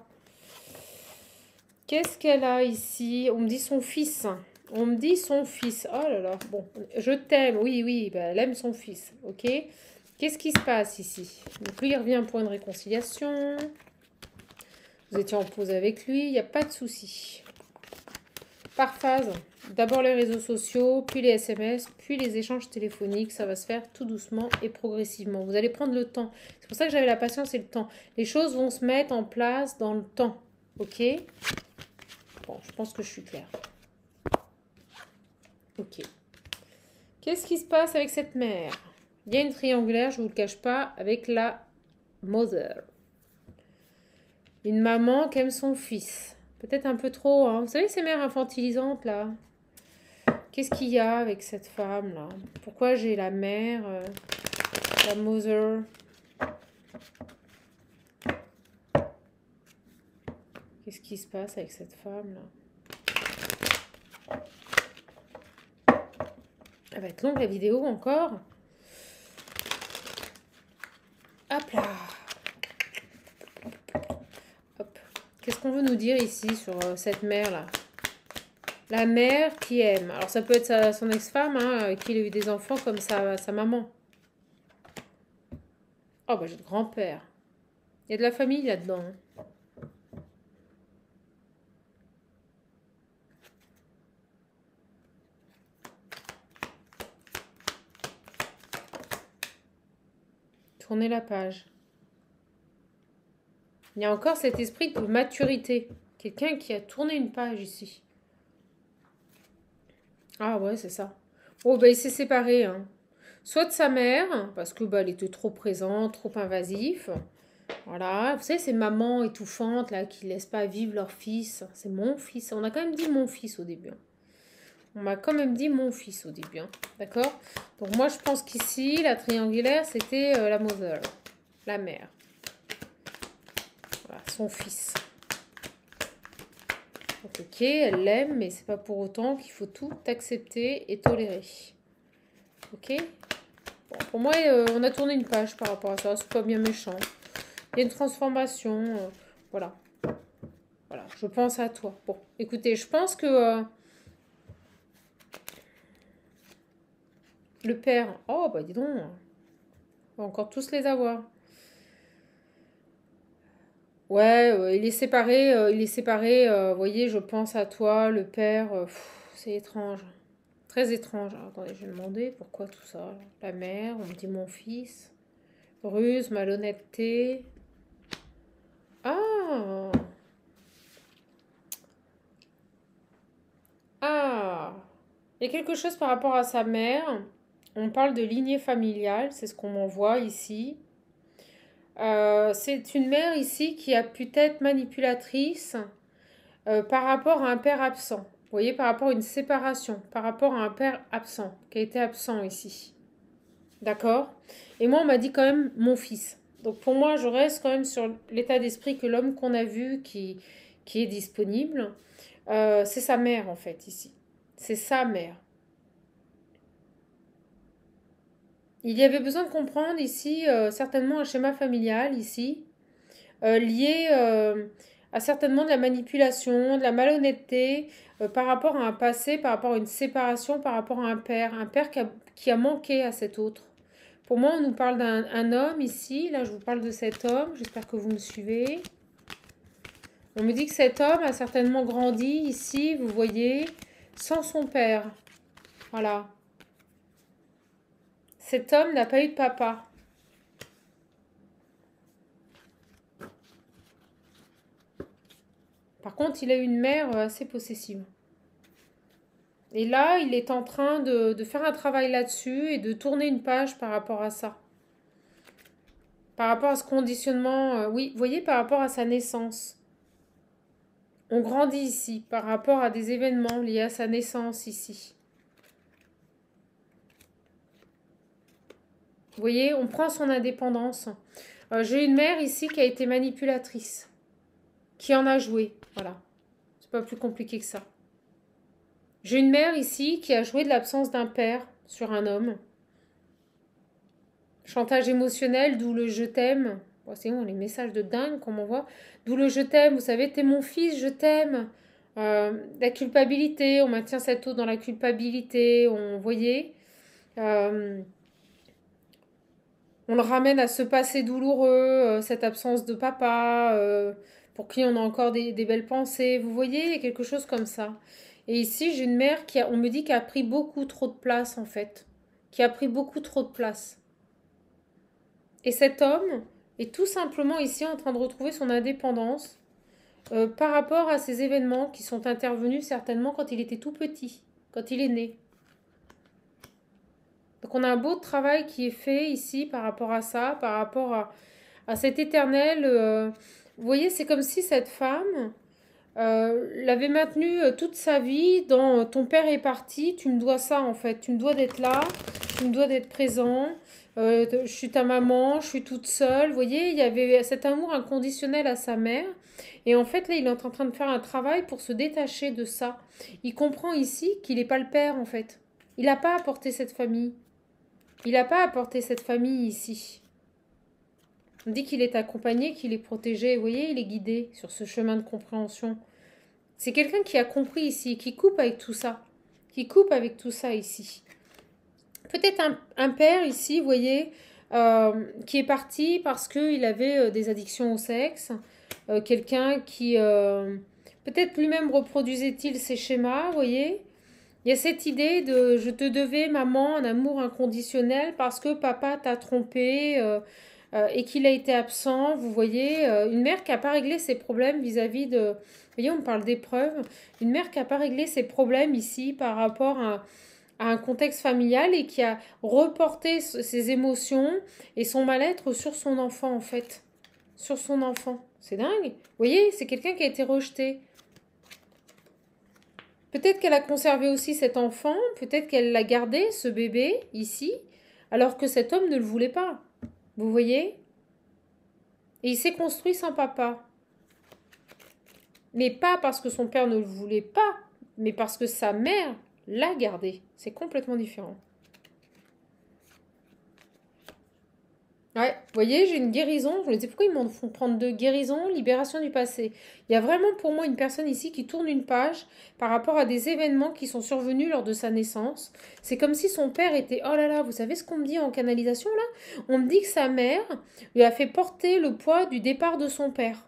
Speaker 1: Qu'est-ce qu'elle a ici? On me dit son fils. On me dit son fils. Oh là là. Bon, je t'aime. Oui, oui, bah, elle aime son fils. Ok. Qu'est-ce qui se passe ici? Donc lui, il revient à un point de réconciliation. Vous étiez en pause avec lui. Il n'y a pas de souci. Par phase. D'abord les réseaux sociaux, puis les SMS, puis les échanges téléphoniques. Ça va se faire tout doucement et progressivement. Vous allez prendre le temps. C'est pour ça que j'avais la patience et le temps. Les choses vont se mettre en place dans le temps. Ok? Bon, je pense que je suis claire. Ok. Qu'est-ce qui se passe avec cette mère? Il y a une triangulaire, je ne vous le cache pas, avec la mother. Une maman qui aime son fils. Peut-être un peu trop, hein. Vous savez ces mères infantilisantes, là? Qu'est-ce qu'il y a avec cette femme-là? Pourquoi j'ai la mère, la mother? Qu'est-ce qui se passe avec cette femme-là? Elle va être longue la vidéo encore. Hop là. Hop. Qu'est-ce qu'on veut nous dire ici sur cette mère-là? La mère qui aime. Alors ça peut être son ex-femme, hein, avec qui il a eu des enfants comme sa maman. Oh bah j'ai le grand-père. Il y a de la famille là-dedans. Tournez la page. Il y a encore cet esprit de maturité. Quelqu'un qui a tourné une page ici. Ah ouais, c'est ça. Oh, bah il s'est séparé, hein. Soit de sa mère, parce que bah, elle était trop présente, trop invasif. Voilà. Vous savez, ces mamans étouffantes là, qui ne laissent pas vivre leur fils. C'est mon fils. On a quand même dit mon fils au début. On m'a quand même dit mon fils au début. Hein. D'accord? Donc moi, je pense qu'ici, la triangulaire, c'était la mother. La mère. Voilà, son fils. Donc, ok, elle l'aime, mais c'est pas pour autant qu'il faut tout accepter et tolérer. Ok? Bon, pour moi, on a tourné une page par rapport à ça. C'est pas bien méchant. Il y a une transformation. Voilà. Voilà, je pense à toi. Bon, écoutez, je pense que le père... Oh, bah dis donc. On va encore tous les avoir. Ouais, il est séparé. Il est séparé. Vous voyez, je pense à toi, le père. C'est étrange. Très étrange. Alors, attendez, je vais demander pourquoi tout ça. La mère, on me dit mon fils. Ruse, malhonnêteté. Ah! Ah! Il y a quelque chose par rapport à sa mère. On parle de lignée familiale, c'est ce qu'on m'envoie ici. C'est une mère ici qui a pu être manipulatrice par rapport à un père absent. Vous voyez, par rapport à une séparation, par rapport à un père absent, qui a été absent ici. D'accord? Et moi, on m'a dit quand même mon fils. Donc pour moi, je reste quand même sur l'état d'esprit que l'homme qu'on a vu qui est disponible, c'est sa mère en fait ici. C'est sa mère. Il y avait besoin de comprendre ici certainement un schéma familial ici lié a certainement de la manipulation, de la malhonnêteté par rapport à un passé, par rapport à une séparation, par rapport à un père qui a manqué à cet autre. Pour moi, on nous parle d'un homme ici. Là, je vous parle de cet homme. J'espère que vous me suivez. On me dit que cet homme a certainement grandi ici, vous voyez, sans son père. Voilà. Cet homme n'a pas eu de papa. Par contre, il a eu une mère assez possessive. Et là, il est en train de faire un travail là-dessus et de tourner une page par rapport à ça. Par rapport à ce conditionnement, oui, vous voyez, par rapport à sa naissance. On grandit ici par rapport à des événements liés à sa naissance ici. Vous voyez, on prend son indépendance. J'ai une mère ici qui a été manipulatrice, qui en a joué. Voilà, c'est pas plus compliqué que ça. J'ai une mère ici qui a joué de l'absence d'un père sur un homme. Chantage émotionnel, d'où le je t'aime. Bon, c'est bon, les messages de dingue qu'on m'envoie. D'où le je t'aime, vous savez, t'es mon fils, je t'aime. La culpabilité, on maintient cet autre dans la culpabilité, vous voyez. On le ramène à ce passé douloureux, cette absence de papa, pour qui on a encore des belles pensées. Vous voyez, il y a quelque chose comme ça. Et ici, j'ai une mère on me dit, qui a pris beaucoup trop de place, en fait. Qui a pris beaucoup trop de place. Et cet homme est tout simplement ici en train de retrouver son indépendance par rapport à ces événements qui sont intervenus certainement quand il était tout petit, quand il est né. Donc on a un beau travail qui est fait ici par rapport à ça, par rapport à cet éternel. Vous voyez, c'est comme si cette femme l'avait maintenu toute sa vie dans ton père est parti, tu me dois ça en fait, tu me dois d'être là, tu me dois d'être présent, je suis ta maman, je suis toute seule. Vous voyez, il y avait cet amour inconditionnel à sa mère. Et en fait, là, il est en train de faire un travail pour se détacher de ça. Il comprend ici qu'il n'est pas le père en fait. Il n'a pas apporté cette famille. Il n'a pas apporté cette famille ici. On dit qu'il est accompagné, qu'il est protégé. Vous voyez, il est guidé sur ce chemin de compréhension. C'est quelqu'un qui a compris ici, qui coupe avec tout ça. Qui coupe avec tout ça ici. Peut-être un père ici, vous voyez, qui est parti parce qu'il avait des addictions au sexe. Quelqu'un qui, peut-être lui-même reproduisait-il ses schémas, vous voyez. Il y a cette idée de je te devais, maman, un amour inconditionnel parce que papa t'a trompé et qu'il a été absent. Vous voyez, une mère qui n'a pas réglé ses problèmes vis-à-vis de... Vous voyez, on parle d'épreuves. Une mère qui n'a pas réglé ses problèmes ici par rapport à un contexte familial et qui a reporté ses émotions et son mal-être sur son enfant, en fait. Sur son enfant. C'est dingue. Vous voyez, c'est quelqu'un qui a été rejeté. Peut-être qu'elle a conservé aussi cet enfant, peut-être qu'elle l'a gardé, ce bébé, ici, alors que cet homme ne le voulait pas. Vous voyez? Et il s'est construit sans papa. Mais pas parce que son père ne le voulait pas, mais parce que sa mère l'a gardé. C'est complètement différent. Ouais, vous voyez, j'ai une guérison. Je me disais pourquoi ils m'en font prendre deux guérisons, libération du passé. Il y a vraiment pour moi une personne ici qui tourne une page par rapport à des événements qui sont survenus lors de sa naissance. C'est comme si son père était... Oh là là, vous savez ce qu'on me dit en canalisation là? On me dit que sa mère lui a fait porter le poids du départ de son père.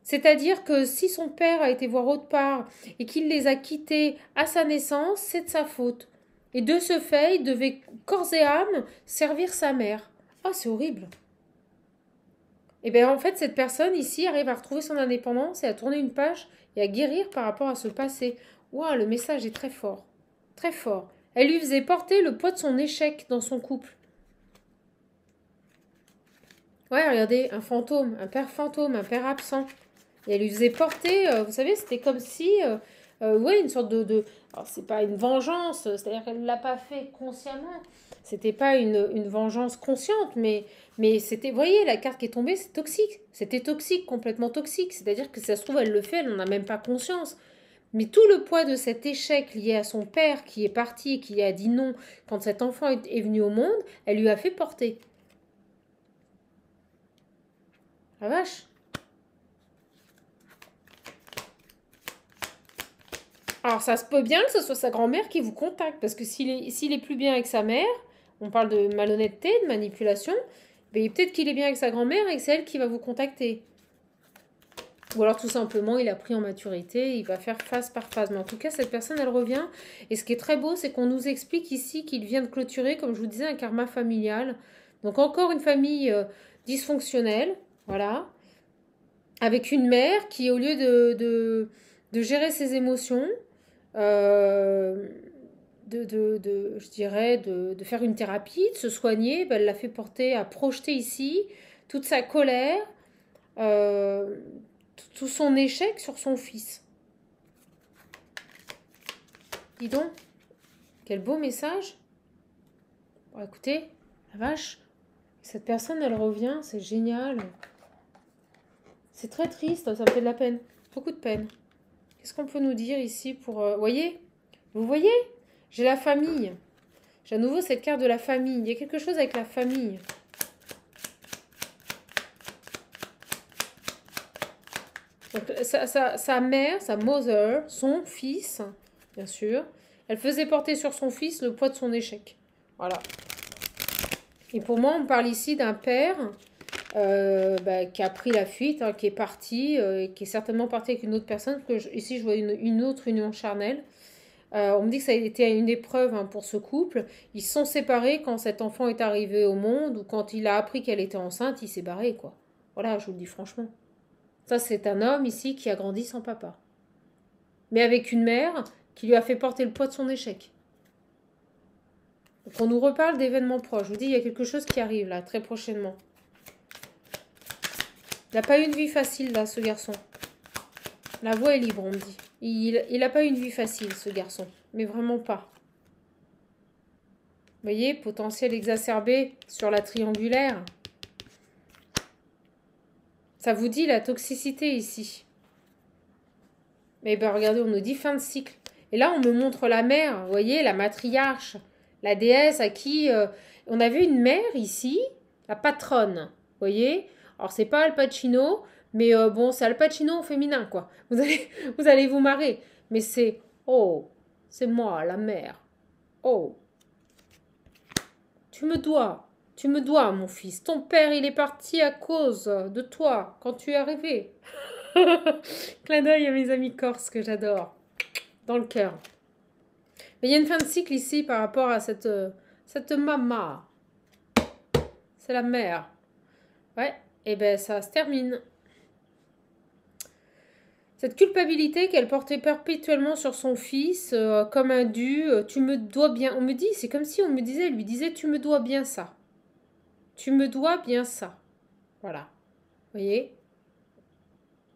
Speaker 1: C'est-à-dire que si son père a été voir autre part et qu'il les a quittés à sa naissance, c'est de sa faute. Et de ce fait, il devait corps et âme servir sa mère. Oh, c'est horrible. Et bien en fait, cette personne ici arrive à retrouver son indépendance et à tourner une page et à guérir par rapport à ce passé. Waouh, le message est très fort. Très fort. Elle lui faisait porter le poids de son échec dans son couple. Ouais, regardez, un fantôme, un père absent. Et elle lui faisait porter, vous savez, c'était comme si, ouais, une sorte de... Alors, c'est pas une vengeance, c'est-à-dire qu'elle ne l'a pas fait consciemment. C'était pas une vengeance consciente, mais c'était, vous voyez, la carte qui est tombée, c'est toxique. C'était toxique, complètement toxique. C'est-à-dire que si ça se trouve, elle le fait, elle n'en a même pas conscience. Mais tout le poids de cet échec lié à son père qui est parti et qui a dit non quand cet enfant est venu au monde, elle lui a fait porter. La vache. Alors, ça se peut bien que ce soit sa grand-mère qui vous contacte, parce que s'il est plus bien avec sa mère, on parle de malhonnêteté, de manipulation, mais peut-être qu'il est bien avec sa grand-mère et que c'est elle qui va vous contacter. Ou alors tout simplement, il a pris en maturité, il va faire phase par phase. Mais en tout cas, cette personne, elle revient. Et ce qui est très beau, c'est qu'on nous explique ici qu'il vient de clôturer, comme je vous disais, un karma familial. Donc encore une famille dysfonctionnelle, voilà, avec une mère qui, au lieu de gérer ses émotions, euh, je dirais, de faire une thérapie, de se soigner, ben, elle l'a fait porter à projeter ici toute sa colère, euh, tout son échec sur son fils. Dis donc, quel beau message. Bon, écoutez, la vache, cette personne, elle revient, c'est génial. C'est très triste, ça me fait de la peine, beaucoup de peine. Qu'est-ce qu'on peut nous dire ici pour... voyez, vous voyez, j'ai la famille. J'ai à nouveau cette carte de la famille. Il y a quelque chose avec la famille. Donc, sa mère, sa mother, son fils, bien sûr, elle faisait porter sur son fils le poids de son échec. Voilà. Et pour moi, on parle ici d'un père qui a pris la fuite, hein, qui est parti, qui est certainement parti avec une autre personne. Parce que ici, je vois une autre union charnelle. On me dit que ça a été une épreuve, hein, pour ce couple. Ils se sont séparés quand cet enfant est arrivé au monde ou quand il a appris qu'elle était enceinte, il s'est barré, quoi. Voilà, je vous le dis franchement. Ça, c'est un homme ici qui a grandi sans papa. Mais avec une mère qui lui a fait porter le poids de son échec. Donc on nous reparle d'événements proches. Je vous dis, il y a quelque chose qui arrive là, très prochainement. Il n'a pas eu une vie facile, là, ce garçon. La voie est libre, on me dit. Il n'a pas eu une vie facile, ce garçon. Mais vraiment pas. Vous voyez, potentiel exacerbé sur la triangulaire. Ça vous dit la toxicité ici. Mais ben regardez, on nous dit fin de cycle. Et là, on me montre la mère, vous voyez, la matriarche, la déesse à qui... on a vu une mère ici, la patronne, vous voyez. Alors, c'est pas Al Pacino, mais bon, c'est Al Pacino au féminin, quoi. Vous allez vous marrer. Mais c'est... Oh, c'est moi, la mère. Oh, tu me dois, mon fils. Ton père, il est parti à cause de toi, quand tu es arrivé. Clin d'œil à mes amis corses que j'adore. Dans le cœur. Mais il y a une fin de cycle ici par rapport à cette maman. C'est la mère. Ouais, et ben ça se termine. Cette culpabilité qu'elle portait perpétuellement sur son fils, comme un dû, tu me dois bien. On me dit, c'est comme si on me disait, lui disait, tu me dois bien ça. Tu me dois bien ça. Voilà. Vous voyez?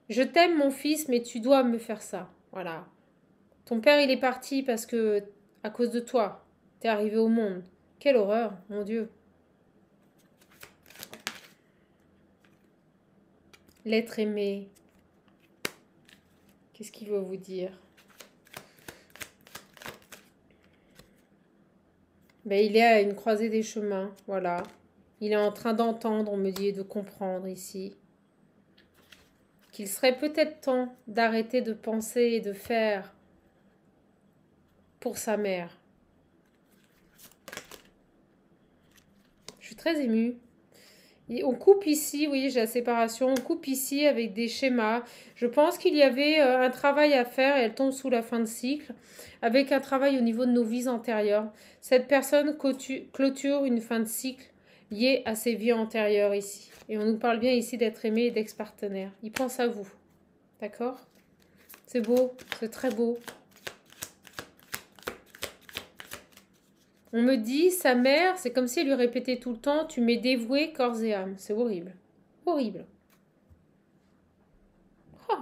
Speaker 1: Je t'aime, mon fils, mais tu dois me faire ça. Voilà. Ton père, il est parti parce que, à cause de toi, t'es arrivé au monde. Quelle horreur, mon Dieu. L'être aimé. Qu'est-ce qu'il veut vous dire? Ben, il est à une croisée des chemins, voilà. Il est en train d'entendre, on me dit, et de comprendre ici. Qu'il serait peut-être temps d'arrêter de penser et de faire pour sa mère. Je suis très émue. Et on coupe ici, vous voyez, j'ai la séparation, on coupe ici avec des schémas. Je pense qu'il y avait un travail à faire et elle tombe sous la fin de cycle, avec un travail au niveau de nos vies antérieures. Cette personne clôture une fin de cycle liée à ses vies antérieures ici. Et on nous parle bien ici d'être aimé et d'ex-partenaire. Il pense à vous, d'accord? C'est beau, c'est très beau. On me dit, sa mère, c'est comme si elle lui répétait tout le temps, tu m'es dévoué corps et âme. C'est horrible. Horrible. Oh.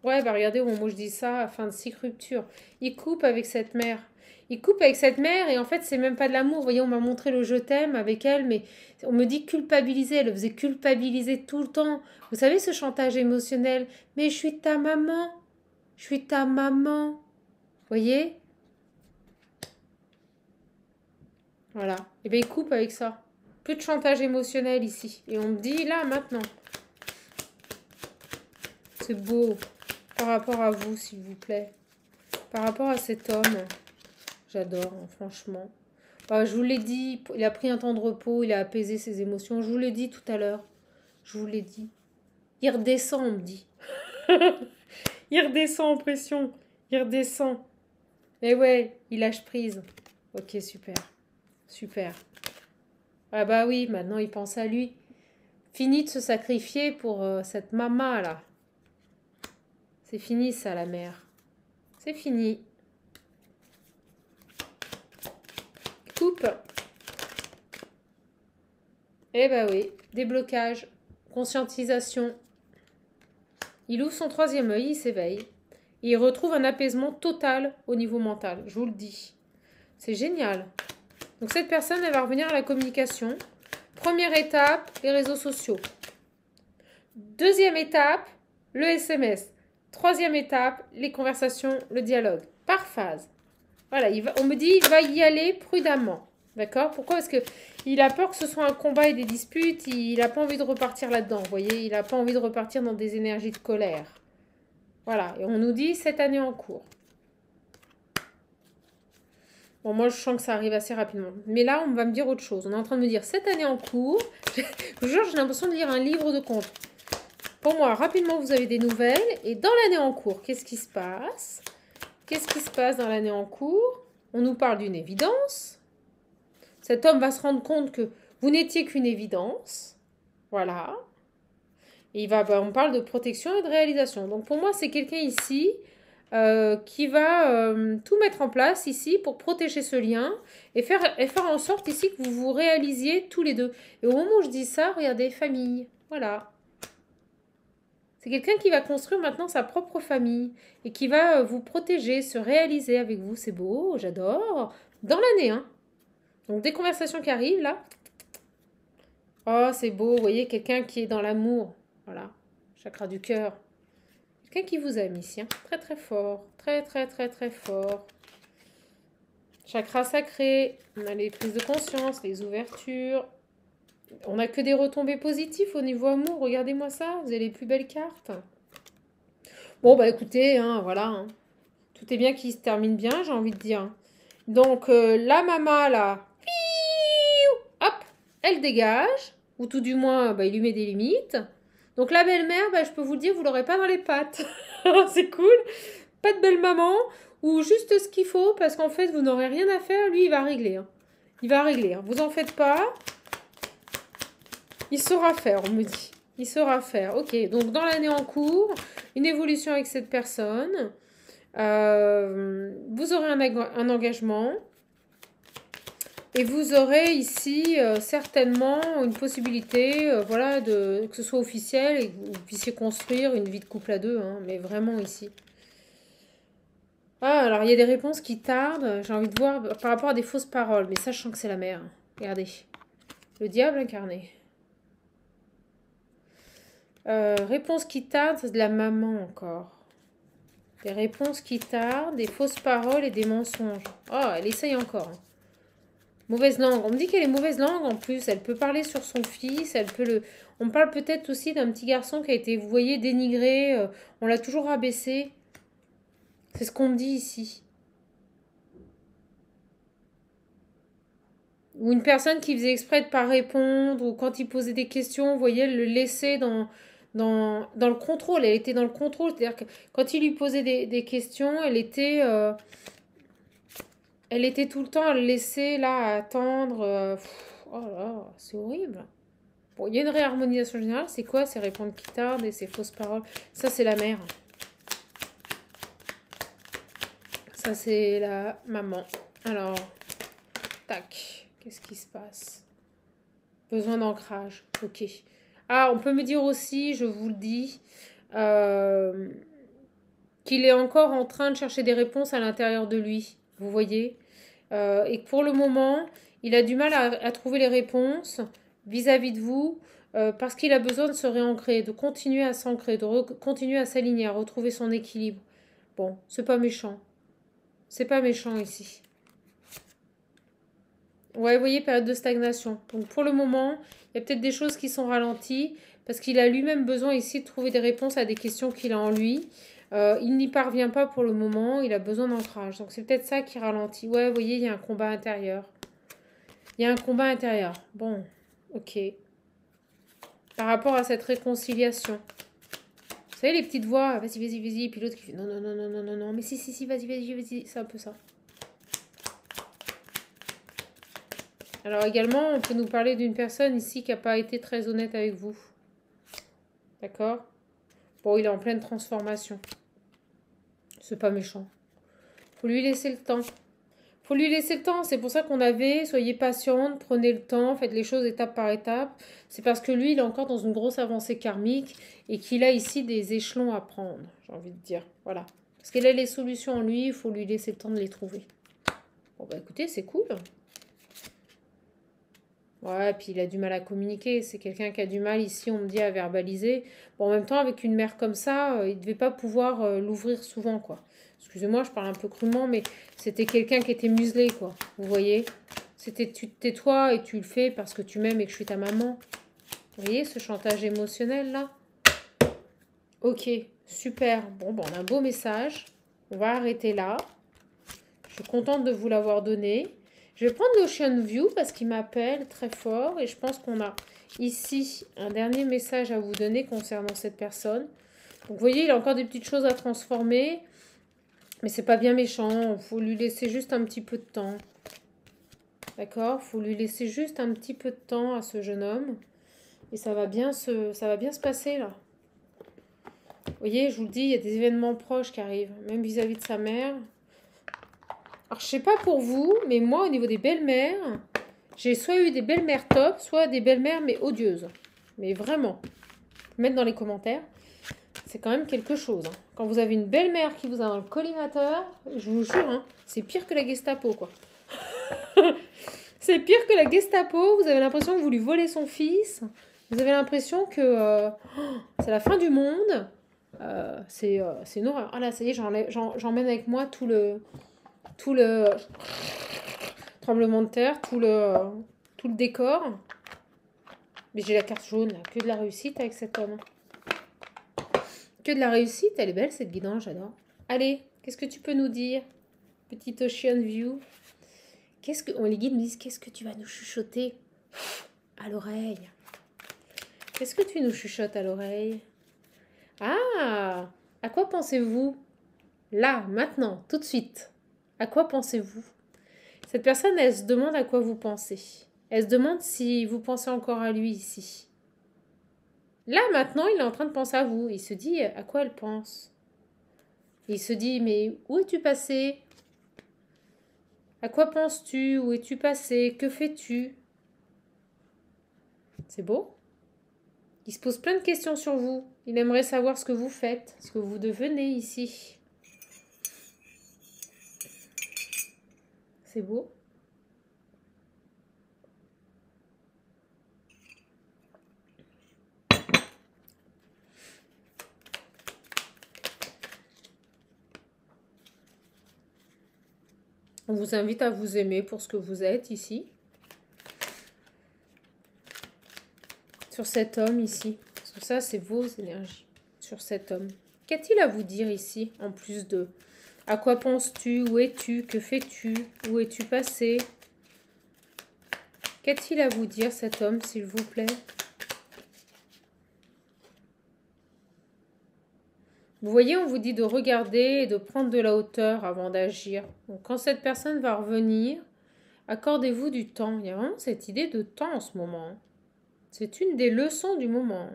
Speaker 1: Ouais, bah regardez, au moment où je dis ça, fin de cycle rupture. Il coupe avec cette mère. Il coupe avec cette mère et en fait, c'est même pas de l'amour. Vous voyez, on m'a montré le je t'aime avec elle, mais on me dit culpabiliser. Elle le faisait culpabiliser tout le temps. Vous savez, ce chantage émotionnel. Mais je suis ta maman. Je suis ta maman. Vous voyez? Voilà. Et bien, il coupe avec ça. Plus de chantage émotionnel ici. Et on me dit là, maintenant. C'est beau. Par rapport à vous, s'il vous plaît. par rapport à cet homme. J'adore, hein, franchement. Bah, je vous l'ai dit, il a pris un temps de repos, il a apaisé ses émotions. Je vous l'ai dit tout à l'heure. Je vous l'ai dit. Il redescend, on me dit. Il redescend en pression. Il redescend. Mais ouais, il lâche prise. Ok, super. Super. Ah bah oui, maintenant il pense à lui. Fini de se sacrifier pour cette maman là. C'est fini ça, la mère. C'est fini. Coupe. Eh bah oui, déblocage, conscientisation. Il ouvre son troisième œil, il s'éveille. Et il retrouve un apaisement total au niveau mental, je vous le dis. C'est génial. Donc cette personne, elle va revenir à la communication. Première étape, les réseaux sociaux. Deuxième étape, le SMS. Troisième étape, les conversations, le dialogue. Par phase. Voilà, on me dit il va y aller prudemment. D'accord? Pourquoi? Parce qu'il a peur que ce soit un combat et des disputes. Il n'a pas envie de repartir là-dedans. Vous voyez, il n'a pas envie de repartir dans des énergies de colère. Voilà, et on nous dit cette année en cours. Bon, moi, je sens que ça arrive assez rapidement. Mais là, on va me dire autre chose. On est en train de me dire cette année en cours. Je vous jure, j'ai l'impression de lire un livre de contes. Pour moi, rapidement, vous avez des nouvelles. Et dans l'année en cours, qu'est-ce qui se passe? Qu'est-ce qui se passe dans l'année en cours? On nous parle d'une évidence. Cet homme va se rendre compte que vous n'étiez qu'une évidence. Voilà. Et on parle de protection et de réalisation. Donc pour moi, c'est quelqu'un ici qui va tout mettre en place ici pour protéger ce lien et faire en sorte ici que vous vous réalisiez tous les deux. Et au moment où je dis ça, regardez, famille. Voilà. C'est quelqu'un qui va construire maintenant sa propre famille et qui va vous protéger, se réaliser avec vous. C'est beau, j'adore. Dans l'année, hein. Donc des conversations qui arrivent là. Oh, c'est beau, vous voyez, quelqu'un qui est dans l'amour. Voilà, chakra du cœur. Quelqu'un qui vous aime ici, hein. Très très fort, très très très très fort. Chakra sacré, on a les prises de conscience, les ouvertures. On n'a que des retombées positives au niveau amour, regardez-moi ça, vous avez les plus belles cartes. Bon, bah écoutez, hein, voilà, hein. Tout est bien qui se termine bien, j'ai envie de dire. Donc, la maman, là, hop, elle dégage, ou tout du moins, bah, il lui met des limites. Donc la belle-mère, bah, je peux vous le dire, vous l'aurez pas dans les pattes. C'est cool. Pas de belle-maman, ou juste ce qu'il faut, parce qu'en fait, vous n'aurez rien à faire. Lui, il va régler. Hein. Il va régler. Hein. Vous en faites pas. Il saura faire, on me dit. Il saura faire. Ok, donc dans l'année en cours, une évolution avec cette personne. Vous aurez un engagement. Et vous aurez ici certainement une possibilité, voilà, que ce soit officiel et que vous puissiez construire une vie de couple à deux, hein, mais vraiment ici. Ah, alors il y a des réponses qui tardent, j'ai envie de voir par rapport à des fausses paroles, mais ça je sens que c'est la mère. Regardez, le diable incarné. Réponses qui tardent, c'est de la maman encore. Des réponses qui tardent, des fausses paroles et des mensonges. Oh, elle essaye encore. Hein. Mauvaise langue. On me dit qu'elle est mauvaise langue en plus. Elle peut parler sur son fils. Elle peut le. On parle peut-être aussi d'un petit garçon qui a été, vous voyez, dénigré. On l'a toujours rabaissé. C'est ce qu'on me dit ici. Ou une personne qui faisait exprès de ne pas répondre. Ou quand il posait des questions, vous voyez, elle le laissait dans le contrôle. Elle était dans le contrôle. C'est-à-dire que quand il lui posait des questions, elle était tout le temps à le laisser là, à attendre. Oh là, c'est horrible. Bon, il y a une réharmonisation générale. C'est quoi ces réponses qui tardent et ces fausses paroles? Ça, c'est la mère. Ça, c'est la maman. Alors, tac. Qu'est-ce qui se passe? Besoin d'ancrage. Ok. Ah, on peut me dire aussi, je vous le dis, qu'il est encore en train de chercher des réponses à l'intérieur de lui. Vous voyez, et que pour le moment, il a du mal à trouver les réponses vis-à-vis de vous parce qu'il a besoin de se réancrer, de continuer à s'ancrer, de continuer à s'aligner, à retrouver son équilibre. Bon, c'est pas méchant. C'est pas méchant ici. Ouais, vous voyez, période de stagnation. Donc pour le moment, il y a peut-être des choses qui sont ralenties parce qu'il a lui-même besoin ici de trouver des réponses à des questions qu'il a en lui. Il n'y parvient pas pour le moment, il a besoin d'ancrage. Donc c'est peut-être ça qui ralentit. Ouais, vous voyez, il y a un combat intérieur. Il y a un combat intérieur. Bon, ok. Par rapport à cette réconciliation. Vous savez, les petites voix, vas-y, vas-y, vas-y. Et puis l'autre qui fait non, non, non, non, non, non, non. Mais si, si, si, vas-y, vas-y, vas-y. C'est un peu ça. Alors également, on peut nous parler d'une personne ici qui n'a pas été très honnête avec vous. D'accord? Bon, il est en pleine transformation. C'est pas méchant. Faut lui laisser le temps. Faut lui laisser le temps. C'est pour ça qu'on avait, soyez patiente, prenez le temps, faites les choses étape par étape. C'est parce que lui, il est encore dans une grosse avancée karmique et qu'il a ici des échelons à prendre, j'ai envie de dire. Voilà. Parce qu'il a les solutions en lui, il faut lui laisser le temps de les trouver. Bon, bah écoutez, c'est cool. Ouais, puis il a du mal à communiquer. C'est quelqu'un qui a du mal ici, on me dit, à verbaliser. Bon, en même temps, avec une mère comme ça, il ne devait pas pouvoir l'ouvrir souvent, quoi. Excusez-moi, je parle un peu crûment, mais c'était quelqu'un qui était muselé, quoi. Vous voyez? C'était tu te tais-toi et tu le fais parce que tu m'aimes et que je suis ta maman. Vous voyez ce chantage émotionnel, là? Ok, super. Bon, on a un beau message. On va arrêter là. Je suis contente de vous l'avoir donné. Je vais prendre l'Ocean View parce qu'il m'appelle très fort et je pense qu'on a ici un dernier message à vous donner concernant cette personne. Donc vous voyez, il a encore des petites choses à transformer, mais c'est pas bien méchant. Il faut lui laisser juste un petit peu de temps. D'accord? Il faut lui laisser juste un petit peu de temps à ce jeune homme et ça va bien se passer là. Vous voyez, je vous le dis, il y a des événements proches qui arrivent, même vis-à-vis de sa mère. Alors, je sais pas pour vous, mais moi, au niveau des belles-mères, j'ai soit eu des belles-mères top, soit des belles-mères, mais odieuses. Mais vraiment. Mettre dans les commentaires, c'est quand même quelque chose. Hein. Quand vous avez une belle-mère qui vous a dans le collimateur, je vous jure, hein, c'est pire que la Gestapo, quoi. C'est pire que la Gestapo. Vous avez l'impression que vous lui volez son fils. Vous avez l'impression que c'est la fin du monde. C'est une horreur. Ah là, ça y est, j'emmène avec moi tout le tremblement de terre, tout le décor. Mais j'ai la carte jaune, là. Que de la réussite avec cet homme. Que de la réussite, elle est belle cette guidance, j'adore. Allez, qu'est-ce que tu peux nous dire? Petite Ocean View. Les guides me disent, qu'est-ce que tu vas nous chuchoter à l'oreille? Qu'est-ce que tu nous chuchotes à l'oreille? Ah, à quoi pensez-vous? Là, maintenant, tout de suite. À quoi pensez-vous? Cette personne, elle se demande à quoi vous pensez. Elle se demande si vous pensez encore à lui ici. Là, maintenant, il est en train de penser à vous. Il se dit à quoi elle pense. Il se dit, mais où es-tu passé? À quoi penses-tu? Où es-tu passé? Que fais-tu? C'est beau. Il se pose plein de questions sur vous. Il aimerait savoir ce que vous faites, ce que vous devenez ici. C'est beau. On vous invite à vous aimer pour ce que vous êtes ici. Sur cet homme ici. Parce que ça, c'est vos énergies. Sur cet homme. Qu'a-t-il à vous dire ici, en plus de... À quoi penses-tu? Où es-tu? Que fais-tu? Où es-tu passé? Qu'a-t-il à vous dire, cet homme, s'il vous plaît? Vous voyez, on vous dit de regarder et de prendre de la hauteur avant d'agir. Donc, quand cette personne va revenir, accordez-vous du temps. Il y a vraiment cette idée de temps en ce moment. C'est une des leçons du moment.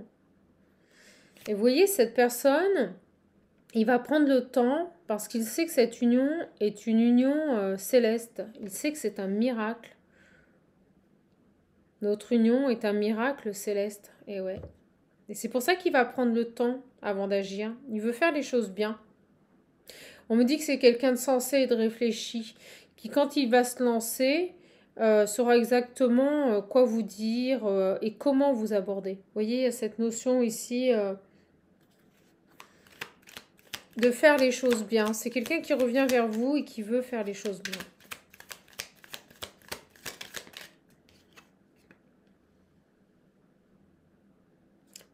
Speaker 1: Et vous voyez, cette personne, il va prendre le temps parce qu'il sait que cette union est une union céleste. Il sait que c'est un miracle. Notre union est un miracle céleste. Et ouais. Et c'est pour ça qu'il va prendre le temps avant d'agir. Il veut faire les choses bien. On me dit que c'est quelqu'un de sensé et de réfléchi, qui quand il va se lancer, saura exactement quoi vous dire et comment vous aborder. Vous voyez, il y a cette notion ici de faire les choses bien. C'est quelqu'un qui revient vers vous et qui veut faire les choses bien.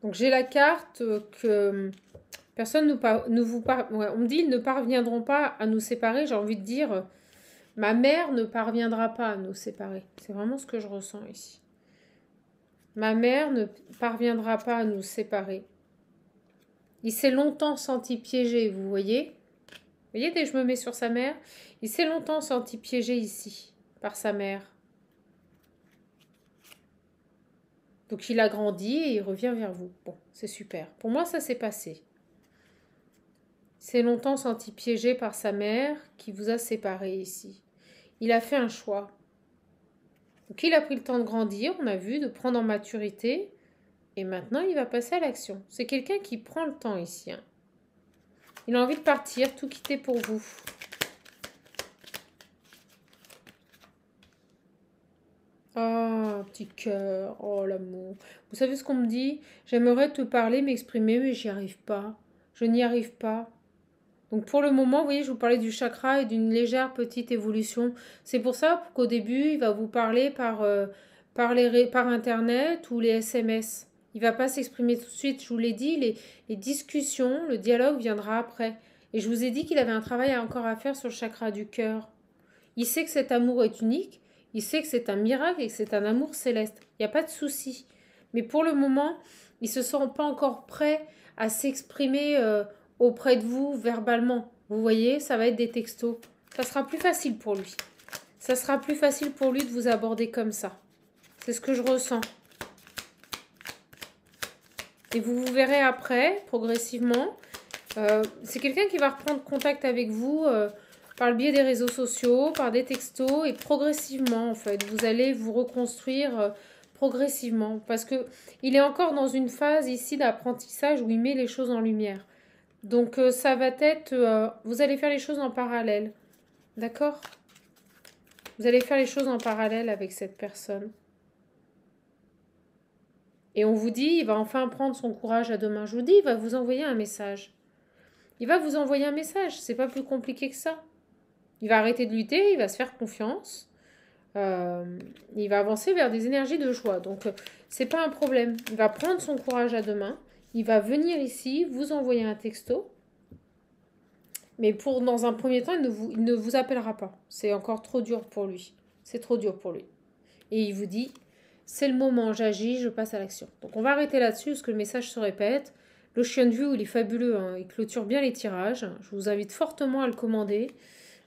Speaker 1: Donc j'ai la carte que Personne ouais, on me dit, ils ne parviendront pas à nous séparer. J'ai envie de dire, ma mère ne parviendra pas à nous séparer. C'est vraiment ce que je ressens ici. Ma mère ne parviendra pas à nous séparer. Il s'est longtemps senti piégé, vous voyez? Vous voyez, dès que je me mets sur sa mère, il s'est longtemps senti piégé ici, par sa mère. Donc il a grandi et il revient vers vous. Bon, c'est super. Pour moi, ça s'est passé. Il s'est longtemps senti piégé par sa mère qui vous a séparés ici. Il a fait un choix. Donc il a pris le temps de grandir, on a vu, de prendre en maturité. Et maintenant, il va passer à l'action. C'est quelqu'un qui prend le temps ici. Hein. Il a envie de partir, tout quitter pour vous. Ah, petit cœur. Oh, l'amour. Vous savez ce qu'on me dit? J'aimerais te parler, m'exprimer, mais j'y arrive pas. Je n'y arrive pas. Donc pour le moment, vous voyez, je vous parlais du chakra et d'une légère petite évolution. C'est pour ça qu'au début, il va vous parler par Internet ou les SMS. Il ne va pas s'exprimer tout de suite. Je vous l'ai dit, les discussions, le dialogue viendra après. Et je vous ai dit qu'il avait un travail encore à faire sur le chakra du cœur. Il sait que cet amour est unique. Il sait que c'est un miracle et que c'est un amour céleste. Il n'y a pas de souci. Mais pour le moment, il ne se sent pas encore prêt à s'exprimer auprès de vous verbalement. Vous voyez, ça va être des textos. Ça sera plus facile pour lui. Ça sera plus facile pour lui de vous aborder comme ça. C'est ce que je ressens. Et vous verrez après, progressivement. C'est quelqu'un qui va reprendre contact avec vous par le biais des réseaux sociaux, par des textos. Et progressivement, en fait, vous allez vous reconstruire progressivement. Parce qu'il est encore dans une phase ici d'apprentissage où il met les choses en lumière. Donc, ça va être... vous allez faire les choses en parallèle. D'accord? Vous allez faire les choses en parallèle avec cette personne. Et on vous dit, il va enfin prendre son courage à deux mains. Je vous dis, il va vous envoyer un message. Il va vous envoyer un message. C'est pas plus compliqué que ça. Il va arrêter de lutter, il va se faire confiance. Il va avancer vers des énergies de joie. Donc, c'est pas un problème. Il va prendre son courage à deux mains. Il va venir ici, vous envoyer un texto. Mais dans un premier temps, il ne vous appellera pas. C'est encore trop dur pour lui. C'est trop dur pour lui. Et il vous dit, c'est le moment, j'agis, je passe à l'action. Donc on va arrêter là-dessus parce que le message se répète. Le chien de vue, il est fabuleux. Hein. Il clôture bien les tirages. Je vous invite fortement à le commander.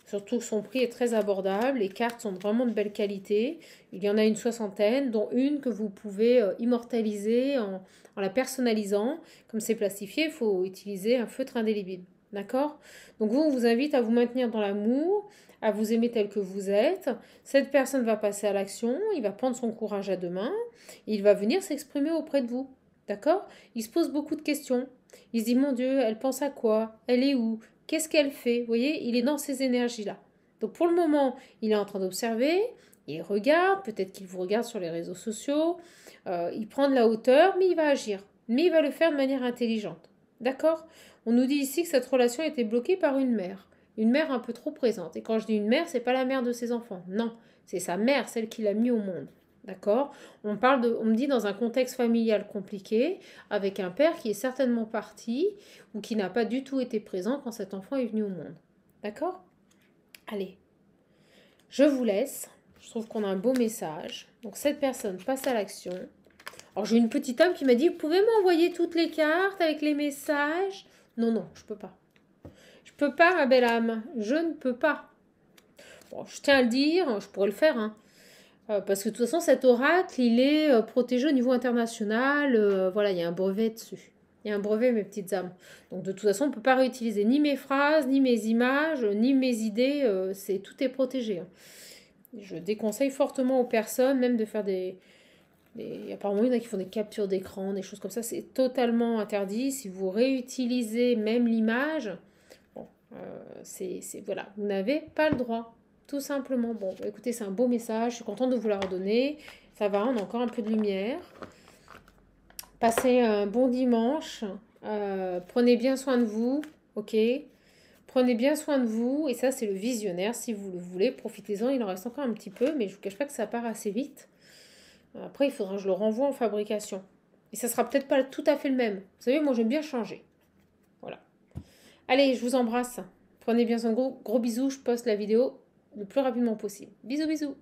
Speaker 1: Surtout que son prix est très abordable. Les cartes sont vraiment de belle qualité. Il y en a une soixantaine, dont une que vous pouvez immortaliser en la personnalisant. Comme c'est plastifié, il faut utiliser un feutre indélébile. D'accord? Donc on vous invite à vous maintenir dans l'amour, à vous aimer tel que vous êtes. Cette personne va passer à l'action, il va prendre son courage à deux mains, et il va venir s'exprimer auprès de vous. D'accord? Il se pose beaucoup de questions. Il se dit, mon Dieu, elle pense à quoi? Elle est où? Qu'est-ce qu'elle fait? Vous voyez, il est dans ces énergies-là. Donc pour le moment, il est en train d'observer, il regarde, peut-être qu'il vous regarde sur les réseaux sociaux, il prend de la hauteur, mais il va agir. Mais il va le faire de manière intelligente. D'accord? On nous dit ici que cette relation était bloquée par une mère un peu trop présente. Et quand je dis une mère, c'est pas la mère de ses enfants. Non, c'est sa mère, celle qui l'a mis au monde. D'accord? On me dit dans un contexte familial compliqué, avec un père qui est certainement parti ou qui n'a pas du tout été présent quand cet enfant est venu au monde. D'accord? Allez, je vous laisse. Je trouve qu'on a un beau message. Donc cette personne passe à l'action. Alors j'ai une petite âme qui m'a dit, vous pouvez m'envoyer toutes les cartes avec les messages? Non, non, je peux pas. Je peux pas, ma belle âme. Je ne peux pas. Bon, je tiens à le dire, je pourrais le faire, hein. Parce que de toute façon, cet oracle, il est protégé au niveau international. Voilà, il y a un brevet dessus. Il y a un brevet, mes petites âmes. Donc de toute façon, on ne peut pas réutiliser ni mes phrases, ni mes images, ni mes idées. Tout est protégé. Hein. Je déconseille fortement aux personnes, même de faire apparemment, il y en a qui font des captures d'écran, des choses comme ça. C'est totalement interdit. Si vous réutilisez même l'image, bon, voilà, vous n'avez pas le droit. Tout simplement. Bon, écoutez, c'est un beau message. Je suis contente de vous la redonner. Ça va, on a encore un peu de lumière. Passez un bon dimanche. Prenez bien soin de vous. Ok? Prenez bien soin de vous. Et ça, c'est le visionnaire. Si vous le voulez, profitez-en. Il en reste encore un petit peu, mais je ne vous cache pas que ça part assez vite. Après, il faudra que je le renvoie en fabrication. Et ça sera peut-être pas tout à fait le même. Vous savez, moi, j'aime bien changer. Voilà. Allez, je vous embrasse. Prenez bien soin de vous. Gros bisous, je poste la vidéo le plus rapidement possible. Bisous, bisous.